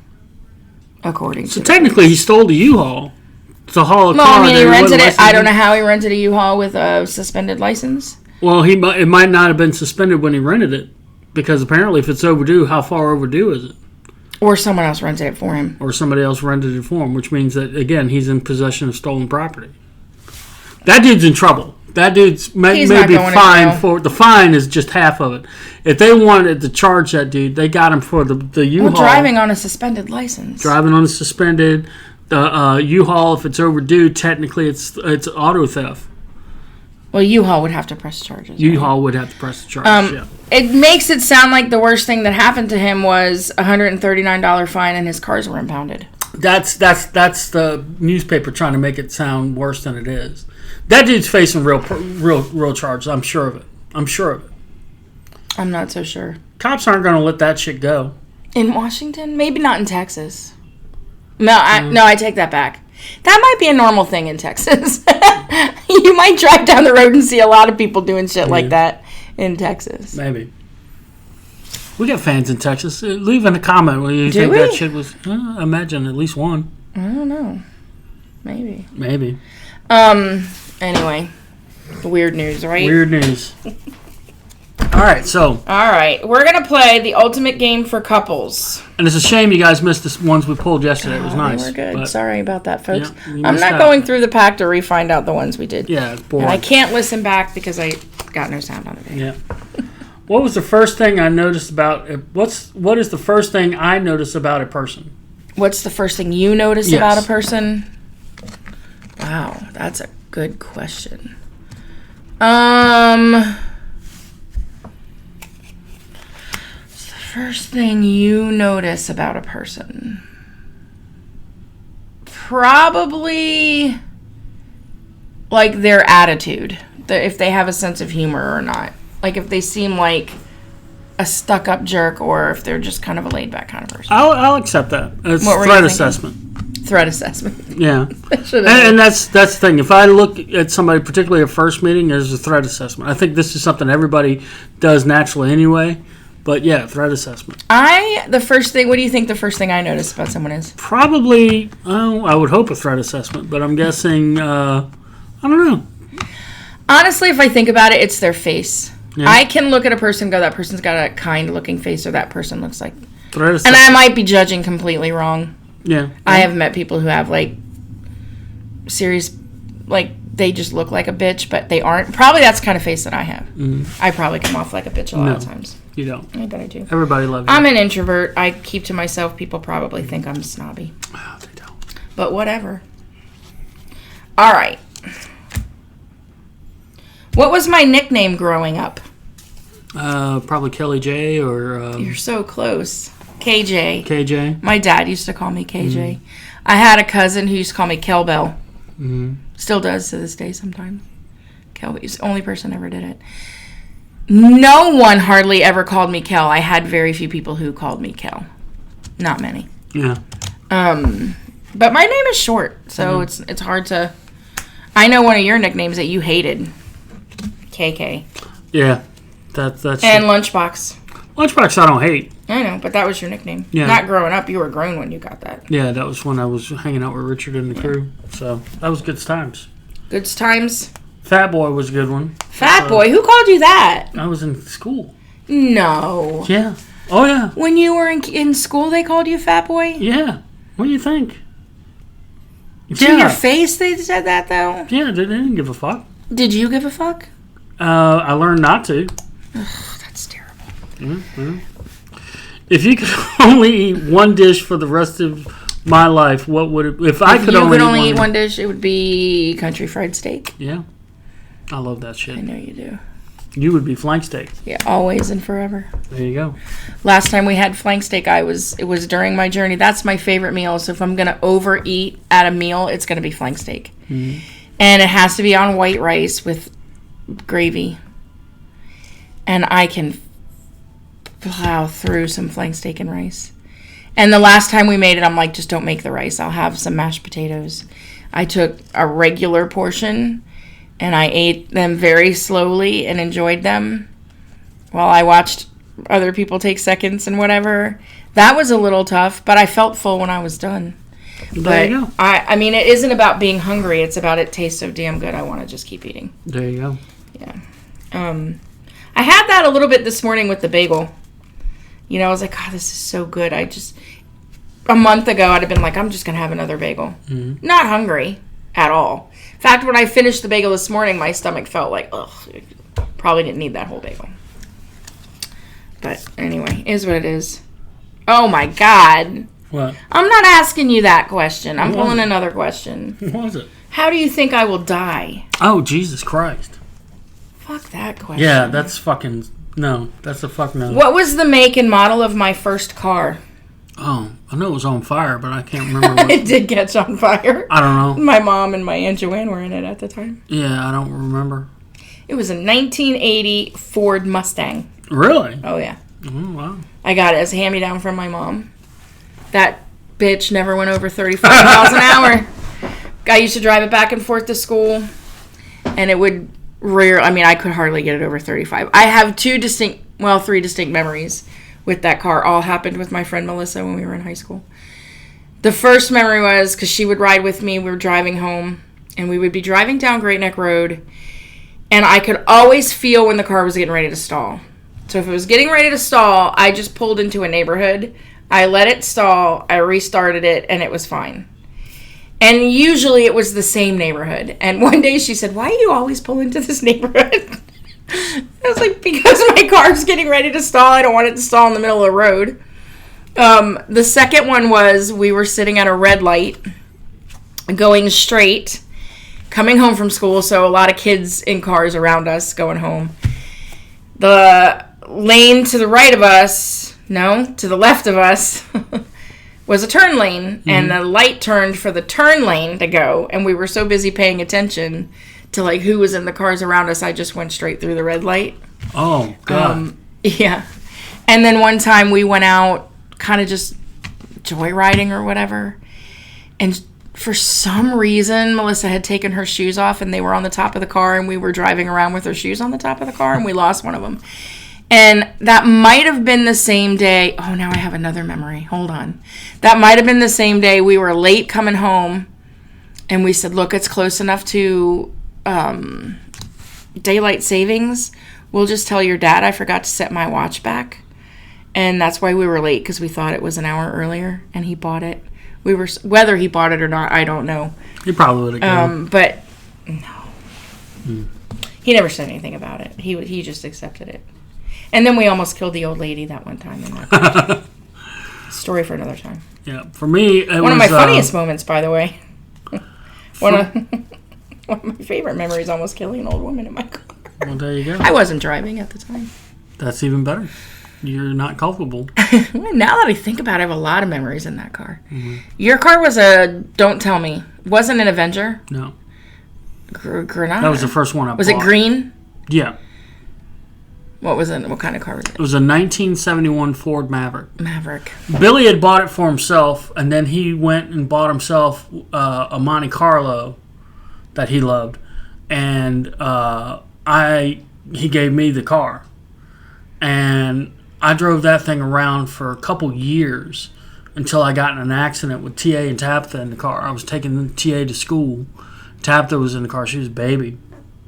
According to technically, he stole the U-Haul to haul a car. No, I mean, he rented it. I don't know how he rented a U-Haul with a suspended license. Well, it might not have been suspended when he rented it, because apparently, if it's overdue, how far overdue is it? Or someone else rented it for him. Or somebody else rented it for him, which means that, again, he's in possession of stolen property. That dude's in trouble. That dude's may be fined for... The fine is just half of it. If they wanted to charge that dude, they got him for the U-Haul. Well, driving on a suspended license. Driving on a suspended... The U-Haul, if it's overdue, technically it's auto theft. Well, U-Haul would have to press charges. U-Haul would have to press the charges, yeah. It makes it sound like the worst thing that happened to him was a $139 fine and his cars were impounded. That's the newspaper trying to make it sound worse than it is. That dude's facing real charges. I'm sure of it. I'm not so sure. Cops aren't going to let that shit go. In Washington? Maybe not in Texas. No, I take that back. That might be a normal thing in Texas. You might drive down the road and see a lot of people doing shit like that in Texas. Maybe. We got fans in Texas. Leave in a comment when you think that shit was... I imagine at least one. I don't know. Maybe. Anyway. Weird news, right? Weird news. All right, we're going to play the ultimate game for couples. And it's a shame you guys missed the ones we pulled yesterday. It was nice. They were good. Sorry about that, folks. Yeah, I'm not going through the pack to re-find out the ones we did. Yeah, it's boring. And I can't listen back because I got no sound on it. Yeah. What was the first thing I noticed about... What is the first thing I notice about a person? What's the first thing you notice about a person? Wow, that's a good question. First thing you notice about a person. Probably like their attitude. If they have a sense of humor or not. Like if they seem like a stuck-up jerk or if they're just kind of a laid-back kind of person. I'll accept that. It's threat assessment. Threat assessment. Yeah. and that's the thing. If I look at somebody, particularly at first meeting, there's a threat assessment. I think this is something everybody does naturally anyway. But yeah, threat assessment. What do you think the first thing I notice about someone is? Probably, I would hope a threat assessment, but I'm guessing, I don't know. Honestly, if I think about it, it's their face. Yeah. I can look at a person and go, that person's got a kind looking face, or that person looks like... Threat assessment. And I might be judging completely wrong. Yeah. I have met people who have, like, serious, like, they just look like a bitch, but they aren't. Probably that's the kind of face that I have. Mm-hmm. I probably come off like a bitch a lot of times. You don't. I bet I do. Everybody loves you. I'm an introvert. I keep to myself. People probably think I'm snobby. Oh, they don't. But whatever. All right. What was my nickname growing up? Probably Kelly J or... You're so close. KJ. KJ? My dad used to call me KJ. Mm-hmm. I had a cousin who used to call me Kelbell. Mm-hmm. Still does to this day sometimes. Kel is the only person ever did it. No one hardly ever called me Kel. I had very few people who called me Kel. Not many. Yeah. But my name is short, so it's hard to... I know one of your nicknames that you hated. KK. Yeah. That's And Lunchbox. Lunchbox I don't hate. I know, but that was your nickname. Yeah. Not growing up. You were grown when you got that. Yeah, that was when I was hanging out with Richard and the crew. So that was good times. Good times. Fat Boy was a good one. Fat Boy? Who called you that? I was in school. No. Yeah. Oh, yeah. When you were in school, they called you Fat Boy? Yeah. What do you think? To your face they said that, though? Yeah, they didn't give a fuck. Did you give a fuck? I learned not to. Ugh, that's terrible. Mm-hmm. If you could only eat one dish for the rest of my life, what would it... If I could only eat one dish, it would be country fried steak. Yeah. I love that shit. I know you do. You would be flank steak. Yeah, always and forever. There you go. Last time we had flank steak, it was during my journey. That's my favorite meal. So if I'm going to overeat at a meal, it's going to be flank steak. Mm-hmm. And it has to be on white rice with gravy. And I can plow through some flank steak and rice. And the last time we made it, I'm like, just don't make the rice. I'll have some mashed potatoes. I took a regular portion and I ate them very slowly and enjoyed them while I watched other people take seconds and whatever. That was a little tough, but I felt full when I was done. There you go. I mean, it isn't about being hungry. It's about it tastes so damn good. I want to just keep eating. There you go. Yeah. I had that a little bit this morning with the bagel. You know, I was like, God, this is so good. A month ago, I'd have been like, I'm just going to have another bagel. Mm-hmm. Not hungry at all. In fact, when I finished the bagel this morning, my stomach felt like, ugh, probably didn't need that whole bagel. But anyway, is what it is. Oh my God. What? I'm not asking you that question. I'm pulling another question. What was it? How do you think I will die? Oh, Jesus Christ. Fuck that question. Yeah, that's fucking... No, that's a fuck no. What was the make and model of my first car? Oh, I know it was on fire, but I can't remember what... It did catch on fire. I don't know. My mom and my Aunt Joanne were in it at the time. Yeah, I don't remember. It was a 1980 Ford Mustang. Really? Oh, yeah. Oh, wow. I got it as a hand-me-down from my mom. That bitch never went over 35 miles an hour. I used to drive it back and forth to school, and it would I could hardly get it over 35. I have three distinct memories with that car. All happened with my friend Melissa when we were in high school. The first memory was because she would ride with me. We were driving home, and we would be driving down Great Neck Road, and I could always feel when the car was getting ready to stall. So if it was getting ready to stall, I just pulled into a neighborhood. I let it stall. I restarted it, and it was fine. And usually it was the same neighborhood. And one day she said, why do you always pull into this neighborhood? I was like, because my car's getting ready to stall. I don't want it to stall in the middle of the road. The second one was we were sitting at a red light, going straight, coming home from school. So a lot of kids in cars around us going home. The lane to the right of us, to the left of us, was a turn lane, and the light turned for the turn lane to go, and we were so busy paying attention to like who was in the cars around us, I just went straight through the red light. Oh, God. Yeah. And then one time we went out kind of just joyriding or whatever, and for some reason Melissa had taken her shoes off, and they were on the top of the car, and we were driving around with her shoes on the top of the car, and we lost one of them. And that might have been the same day. Oh, now I have another memory. Hold on. That might have been the same day we were late coming home. And we said, look, it's close enough to daylight savings. We'll just tell your dad I forgot to set my watch back. And that's why we were late, because we thought it was an hour earlier. And he bought it. Whether he bought it or not, I don't know. He probably would have gone. But no. He never said anything about it. He just accepted it. And then we almost killed the old lady that one time. In that story for another time. Yeah, for me, one of my funniest moments, by the way. One of my favorite memories, almost killing an old woman in my car. Well, there you go. I wasn't driving at the time. That's even better. You're not culpable. Now that I think about it, I have a lot of memories in that car. Mm-hmm. Your car was don't tell me, wasn't an Avenger? No. Granada? That was the first one I bought. Was it green? Yeah. What was it? What kind of car was it? It was a 1971 Ford Maverick. Billy had bought it for himself, and then he went and bought himself a Monte Carlo that he loved, and he gave me the car, and I drove that thing around for a couple years until I got in an accident with TA and Tabitha in the car. I was taking TA to school. Tabitha was in the car; she was a baby,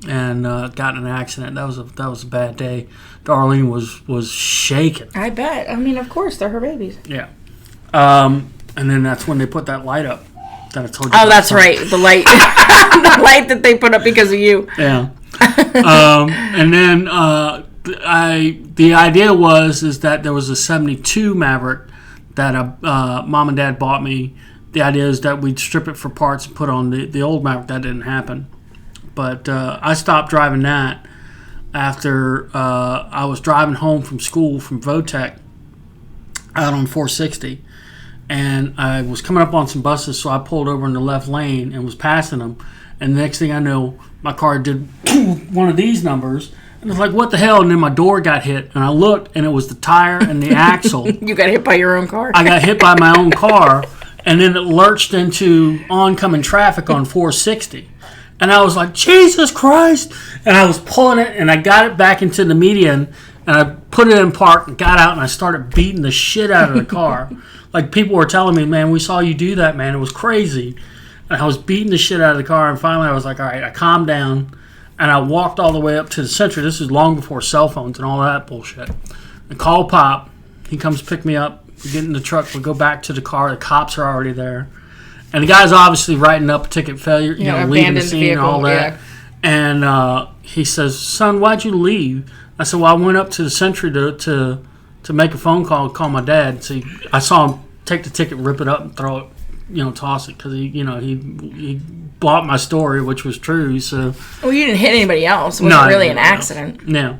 and got in an accident. That was a bad day. Darlene was shaking. I bet. I mean, of course, they're her babies. Yeah. And then that's when they put that light up that I told you. Oh, that's right. The light. The light that they put up because of you. Yeah. And then the idea is that there was a 72 Maverick that Mom and Dad bought me. The idea is that we'd strip it for parts and put on the old Maverick. That didn't happen. But I stopped driving that after I was driving home from school from Votech out on 460. And I was coming up on some buses, so I pulled over in the left lane and was passing them. And the next thing I know, my car did one of these numbers. And I was like, what the hell? And then my door got hit. And I looked, and it was the tire and the axle. You got hit by your own car? I got hit by my own car. And then it lurched into oncoming traffic on 460. And I was like, Jesus Christ. And I was pulling it, and I got it back into the median. And I put it in park and got out, and I started beating the shit out of the car. Like, people were telling me, man, we saw you do that, man. It was crazy. And I was beating the shit out of the car, and finally I was like, all right, I calmed down, and I walked all the way up to the Century. This is long before cell phones and all that bullshit. I call Pop. He comes pick me up. We get in the truck. We go back to the car. The cops are already there. And the guy's obviously writing up a ticket failure, leaving the scene vehicle, and all that. Yeah. And he says, son, why'd you leave? I said, well, I went up to the Century to make a phone call and call my dad. So I saw him take the ticket, rip it up, and throw it, toss it, because he bought my story, which was true. So, well, you didn't hit anybody else. It wasn't really an accident. Yeah.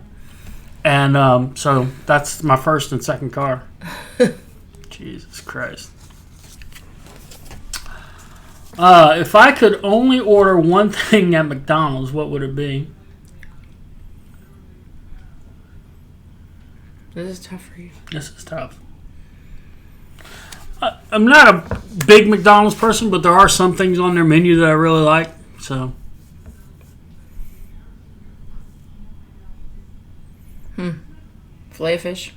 And so that's my first and second car. Jesus Christ. If I could only order one thing at McDonald's, what would it be? This is tough for you. This is tough. I'm not a big McDonald's person, but there are some things on their menu that I really like. So, Filet fish.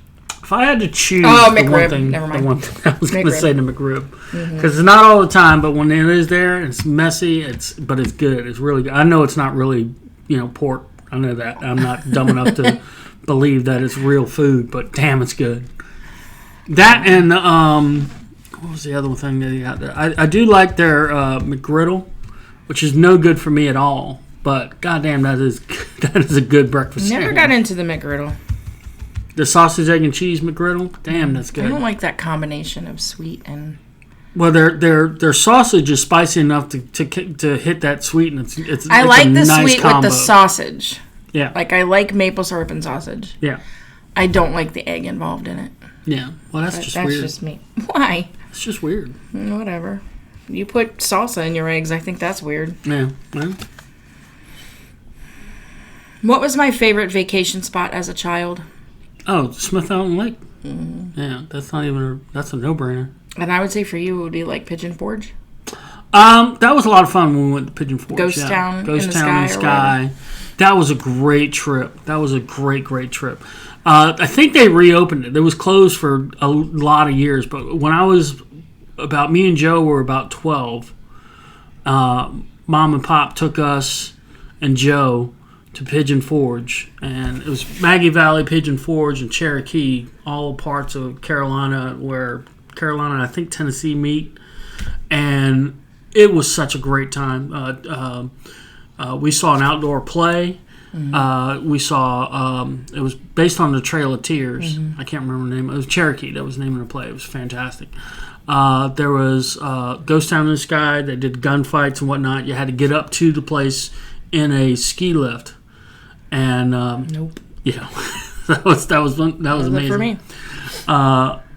if I had to choose McRib. Never mind. the one thing I was going to McRib. say the McRib, because it's not all the time, but when it is there, it's messy. But it's good. It's really good. I know it's not really pork. I know that. I'm not dumb enough to believe that it's real food, but damn, it's good. That and what was the other thing that he got there? I do like their McGriddle, which is no good for me at all. But goddamn, that is a good breakfast Never sandwich. got into the McGriddle. The sausage, egg, and cheese McGriddle. Damn, that's good. I don't like that combination of sweet and. Well, their sausage is spicy enough to hit that sweet, and it's I like the nice sweet combo. with the sausage. Yeah. Like, I like maple syrup and sausage. Yeah. I don't like the egg involved in it. Yeah. Well, that's just weird. That's just me. Why? It's just weird. Whatever. You put salsa in your eggs. I think that's weird. Yeah. Well. What was my favorite vacation spot as a child? Oh, Smith Mountain Lake. Mm-hmm. Yeah, that's a no-brainer. And I would say for you, it would be like Pigeon Forge. That was a lot of fun when we went to Pigeon Forge. Ghost Town in the Sky. That was a great trip. That was a great trip. I think they reopened it. It was closed for a lot of years, but when me and Joe were about 12, Mom and Pop took us and Joe to Pigeon Forge, and it was Maggie Valley, Pigeon Forge, and Cherokee, all parts of Carolina where Carolina and I think Tennessee meet, and it was such a great time. We saw an outdoor play. Mm-hmm. We saw it was based on the Trail of Tears. Mm-hmm. I can't remember the name. It was Cherokee. That was the name of the play. It was fantastic. There was Ghost Town in the Sky. They did gunfights and whatnot. You had to get up to the place in a ski lift, and nope. Yeah, that was amazing for me.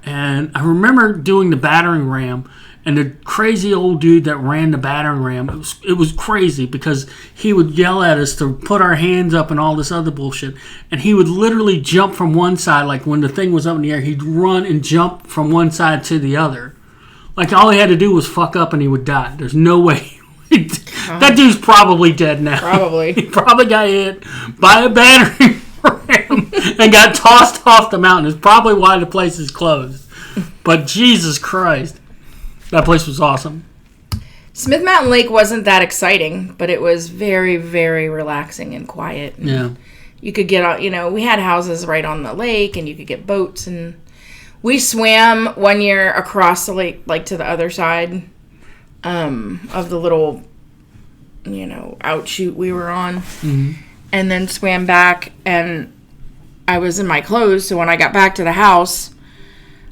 And I remember doing the battering ram. And the crazy old dude that ran the battering ram, it was crazy because he would yell at us to put our hands up and all this other bullshit. And he would literally jump from one side, like when the thing was up in the air, he'd run and jump from one side to the other. Like all he had to do was fuck up and he would die. There's no way That dude's probably dead now. Probably. He probably got hit by a battering ram and got tossed off the mountain. It's probably why the place is closed. But Jesus Christ, that place was awesome. Smith Mountain Lake wasn't that exciting, but it was very, very relaxing and quiet. Yeah. You could get out, we had houses right on the lake, and you could get boats. And we swam one year across the lake, like to the other side of the little, outshoot we were on. Mm-hmm. And then swam back, and I was in my clothes, so when I got back to the house,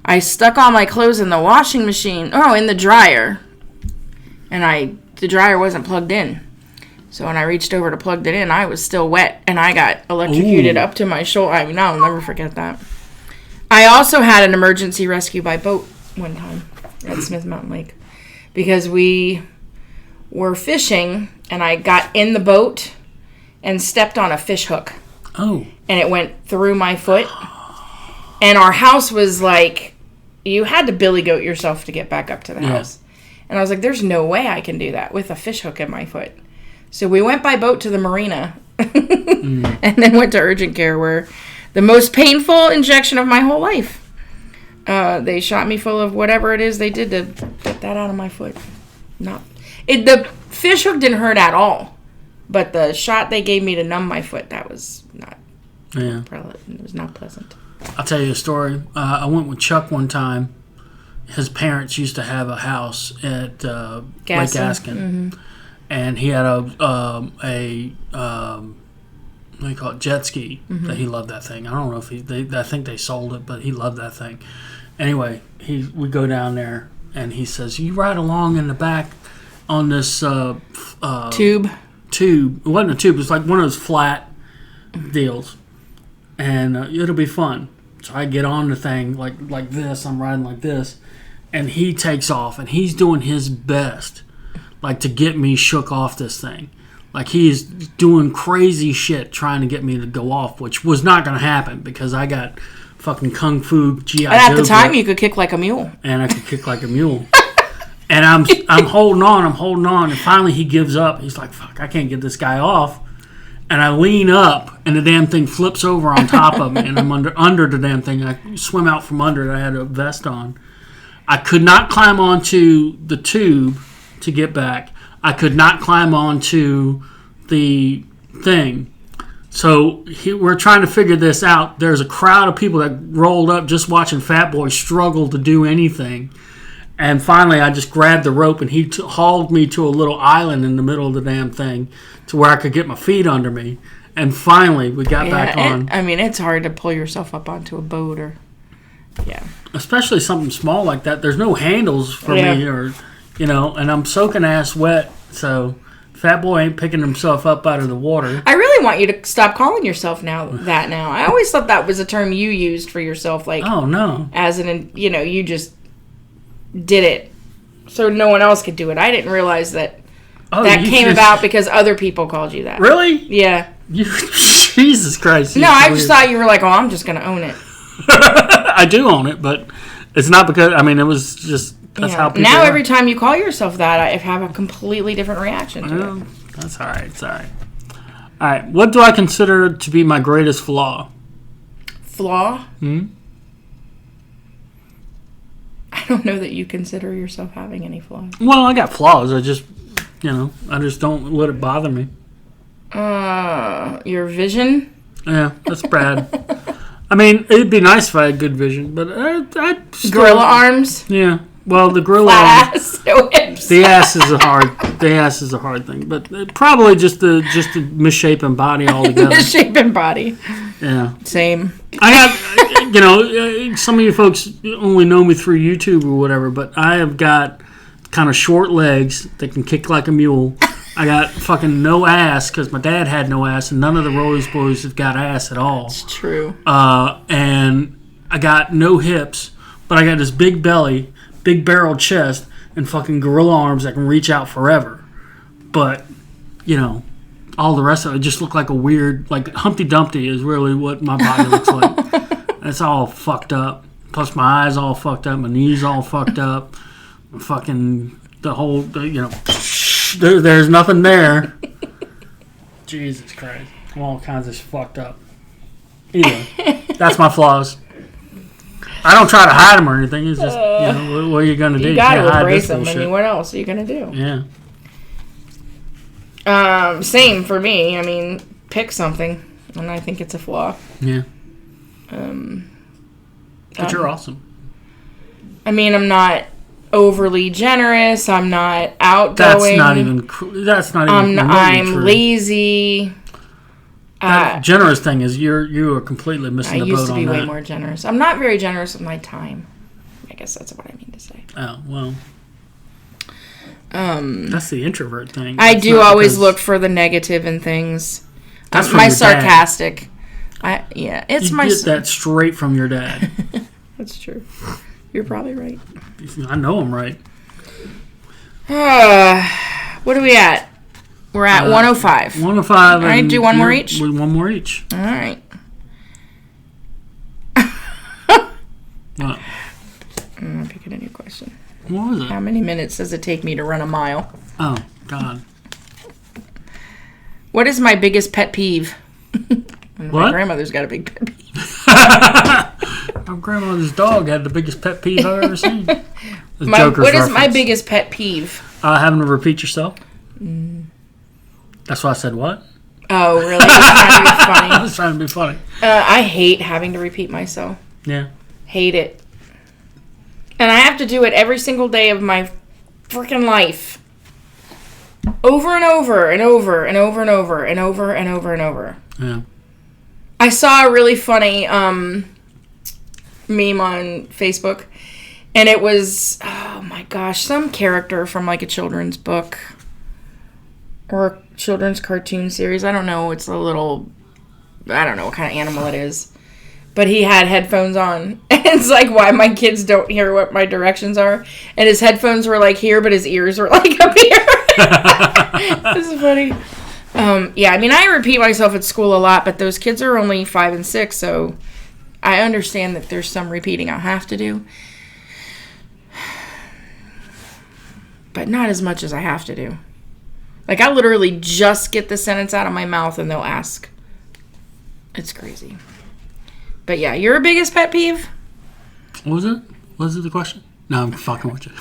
I stuck all my clothes in the washing machine, in the dryer, and the dryer wasn't plugged in. So when I reached over to plug it in, I was still wet, and I got electrocuted up to my shoulder. I mean, I'll never forget that. I also had an emergency rescue by boat one time at Smith Mountain Lake because we were fishing, and I got in the boat and stepped on a fish hook. Oh. And it went through my foot. And our house was like, you had to billy goat yourself to get back up to the house. And I was like, there's no way I can do that with a fish hook in my foot. So we went by boat to the marina and then went to urgent care, where the most painful injection of my whole life. They shot me full of whatever it is they did to get that out of my foot. The fish hook didn't hurt at all, but the shot they gave me to numb my foot, that was not. Yeah. It was not pleasant. I'll tell you a story. I went with Chuck one time. His parents used to have a house at Lake Gaskin. Mm-hmm. And he had a what do you call it, jet ski. Mm-hmm. That he loved that thing. I don't know if I think they sold it, but he loved that thing. Anyway, we go down there, and he says, "You ride along in the back on this Tube. It wasn't a tube. It was like one of those flat deals, and it'll be fun." So I get on the thing like this. I'm riding like this, and he takes off, and he's doing his best. Like, to get me shook off this thing. Like, he's doing crazy shit trying to get me to go off, which was not going to happen because I got fucking Kung Fu G.I. Joe. And at the time, you could kick like a mule. And I could kick like a mule. And I'm holding on, and finally he gives up. He's like, fuck, I can't get this guy off. And I lean up, and the damn thing flips over on top of me, and I'm under the damn thing. I swim out from under it. I had a vest on. I could not climb onto the tube to get back. I could not climb onto the thing. So we're trying to figure this out. There's a crowd of people that rolled up just watching Fat Boy struggle to do anything. And finally, I just grabbed the rope, and he hauled me to a little island in the middle of the damn thing to where I could get my feet under me. And finally, we got back on. It's hard to pull yourself up onto a boat especially something small like that. There's no handles for me or... and I'm soaking ass wet, so Fat Boy ain't picking himself up out of the water. I really want you to stop calling yourself now. I always thought that was a term you used for yourself, like, oh no, as you just did it so no one else could do it. I didn't realize that came about because other people called you that. Really? Yeah. Jesus Christ. No, I just thought you were like, I'm just going to own it. I do own it, but it's not because, it was just... That's how people now are. Every time you call yourself that, I have a completely different reaction to it. That's all right. It's all right. All right. What do I consider to be my greatest flaw? Flaw? Hmm? I don't know that you consider yourself having any flaws. Well, I got flaws. I just don't let it bother me. Your vision? Yeah, that's bad. It'd be nice if I had good vision, but I'd still... Gorilla arms? Yeah. Well, the gorilla ass, no hips. The ass is a hard thing, but probably just the misshapen body altogether. Misshapen body. Yeah. Same. I got, some of you folks only know me through YouTube or whatever, but I have got kind of short legs that can kick like a mule. I got fucking no ass because my dad had no ass, and none of the Rose boys have got ass at all. It's true. And I got no hips, but I got this big belly, big barrel chest, and fucking gorilla arms that can reach out forever. But, all the rest of it just looked like a weird, like Humpty Dumpty is really what my body looks like. It's all fucked up. Plus my eyes all fucked up, my knees all fucked up, fucking the whole, There's nothing there. Jesus Christ. I'm all kinds of fucked up. Anyway, that's my flaws. I don't try to hide them or anything. It's just, what are you going to do? You got to embrace them. I mean, what else are you going to do? Yeah. Same for me. I mean, pick something, and I think it's a flaw. Yeah. But you're awesome. I mean, I'm not overly generous. I'm not outgoing. That's not even. I'm true. Lazy. That generous thing is you are completely missing the boat on that. I used to be way more generous. I'm not very generous with my time. I guess that's what I mean to say. Oh well. That's the introvert thing. I do always look for the negative in things. That's my sarcastic. It's my. You get that straight from your dad. That's true. You're probably right. I know I'm right. What are we at? We're at 105. 105. All right, do one more each? One more each. All right. What? I'm not picking a new question. What was it? How many minutes does it take me to run a mile? Oh, God. What is my biggest pet peeve? What? My grandmother's got a big pet peeve. My grandmother's dog had the biggest pet peeve I've ever seen. What is my biggest pet peeve? Having to repeat yourself. That's why I said what? Oh, really? Trying to be funny. I was trying to be funny. I hate having to repeat myself. Yeah. Hate it. And I have to do it every single day of my freaking life. Over and over and over and over and over and over and over and over. Yeah. I saw a really funny meme on Facebook. And it was, oh my gosh, some character from like a children's book. Or a children's cartoon series. I don't know. It's a little, I don't know what kind of animal it is. But he had headphones on. And it's like why my kids don't hear what my directions are. And his headphones were like here, but his ears were like up here. This is funny. I mean, I repeat myself at school a lot, but those kids are only 5 and 6, so I understand that there's some repeating I'll have to do. But not as much as I have to do. Like, I literally just get the sentence out of my mouth and they'll ask. It's crazy. But yeah, your biggest pet peeve? What was it? What was it the question? No, I'm fucking with you.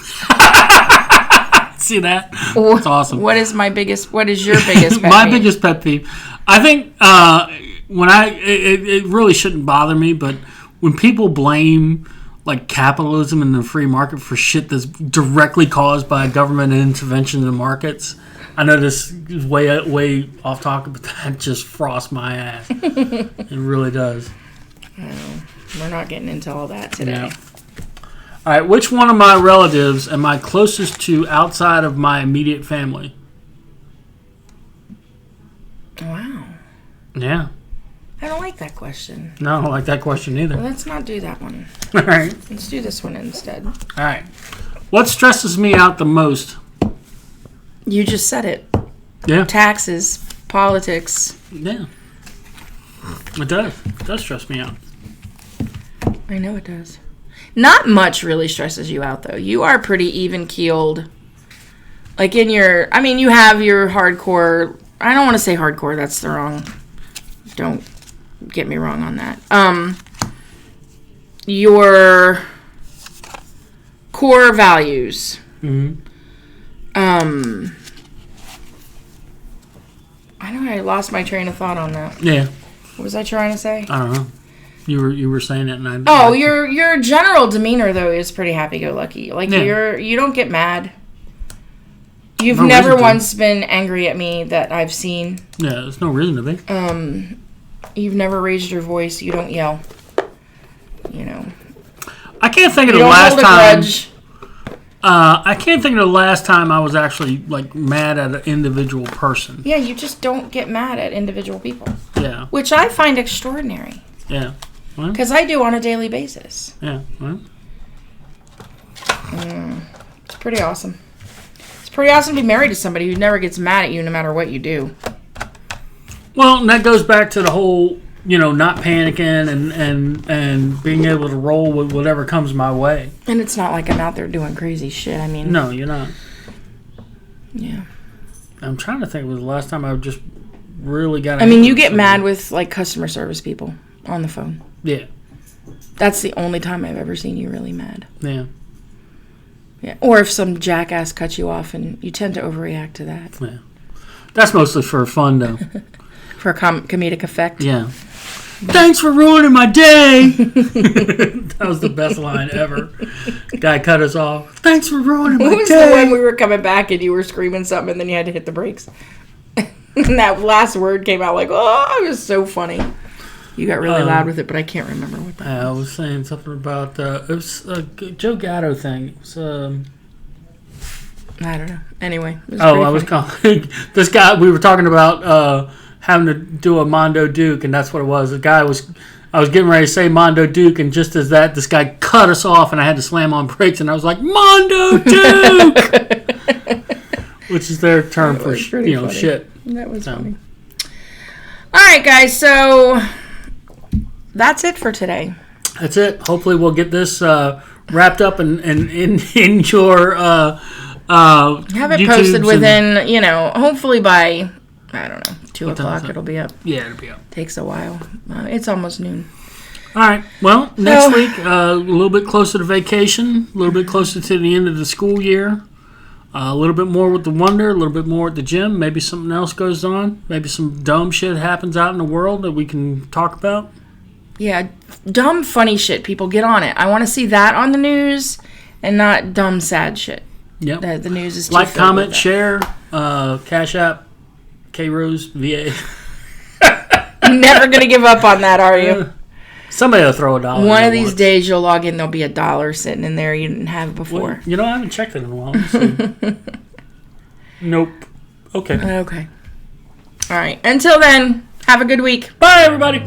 See that? That's awesome. What is your biggest pet peeve? My biggest pet peeve? I think it really shouldn't bother me, but when people blame like capitalism and the free market for shit that's directly caused by government intervention in the markets. I know this is way off topic, but that just frosts my ass. It really does. We're not getting into all that today. Yeah. All right, which one of my relatives am I closest to outside of my immediate family? Wow. Yeah. I don't like that question. No, I don't like that question either. Well, let's not do that one. All right. Let's do this one instead. All right. What stresses me out the most? You just said it. Yeah. Taxes, politics. Yeah. It does. It does stress me out. I know it does. Not much really stresses you out, though. You are pretty even-keeled. Like in your... I mean, you have your hardcore... I don't want to say hardcore. That's the wrong... Don't get me wrong on that. Your core values. Mm-hmm. I know I lost my train of thought on that. Yeah. What was I trying to say? I don't know. You were saying it, and your general demeanor though is pretty happy-go-lucky. Like you don't get mad. You've never once been angry at me that I've seen. Yeah, there's no reason to be. You've never raised your voice. You don't yell. You know. I can't think of the last time. I can't think of the last time I was actually like mad at an individual person. Yeah, you just don't get mad at individual people. Yeah. Which I find extraordinary. Yeah. Because I do on a daily basis. Yeah. Well. It's pretty awesome. It's pretty awesome to be married to somebody who never gets mad at you no matter what you do. Well, and that goes back to the whole, not panicking and being able to roll with whatever comes my way. And it's not like I'm out there doing crazy shit. I mean... No, you're not. Yeah. I'm trying to think. It was the last time I just really got. I mean, you get mad with like customer service people on the phone. Yeah. That's the only time I've ever seen you really mad. Yeah. Yeah. Or if some jackass cuts you off, and you tend to overreact to that. Yeah. That's mostly for fun, though. For comedic effect. Yeah. Thanks for ruining my day. That was the best line ever. Guy cut us off. Thanks for ruining my day. What was the one we were coming back and you were screaming something and then you had to hit the brakes? And that last word came out like, oh, it was so funny. You got really loud with it, but I can't remember what that was. I was saying something about, it was a Joe Gatto thing. It was, I don't know. Anyway. I was calling this guy, we were talking about having to do a Mondo Duke, and that's what it was. I was getting ready to say Mondo Duke, and just as that, this guy cut us off, and I had to slam on brakes, and I was like, Mondo Duke! Which is their term for, funny. shit. That was funny. All right, guys, so that's it for today. That's it. Hopefully we'll get this wrapped up and in your have it YouTubes posted within, hopefully by, I don't know, 2 o'clock it'll be up. Yeah, it'll be up. Takes a while. It's almost noon. All right. Well, next week, a little bit closer to vacation, a little bit closer to the end of the school year, a little bit more with the Wonder, a little bit more at the gym. Maybe something else goes on. Maybe some dumb shit happens out in the world that we can talk about. Yeah, dumb, funny shit. People get on it. I want to see that on the news and not dumb, sad shit. Yep. The news is too like, comment, share, Cash App, K-Rose, VA. You're never going to give up on that, are you? Somebody will throw $1. One of these days you'll log in, there'll be $1 sitting in there you didn't have before. Well, I haven't checked it in a while. So. Nope. Okay. Okay. All right. Until then, have a good week. Bye, everybody.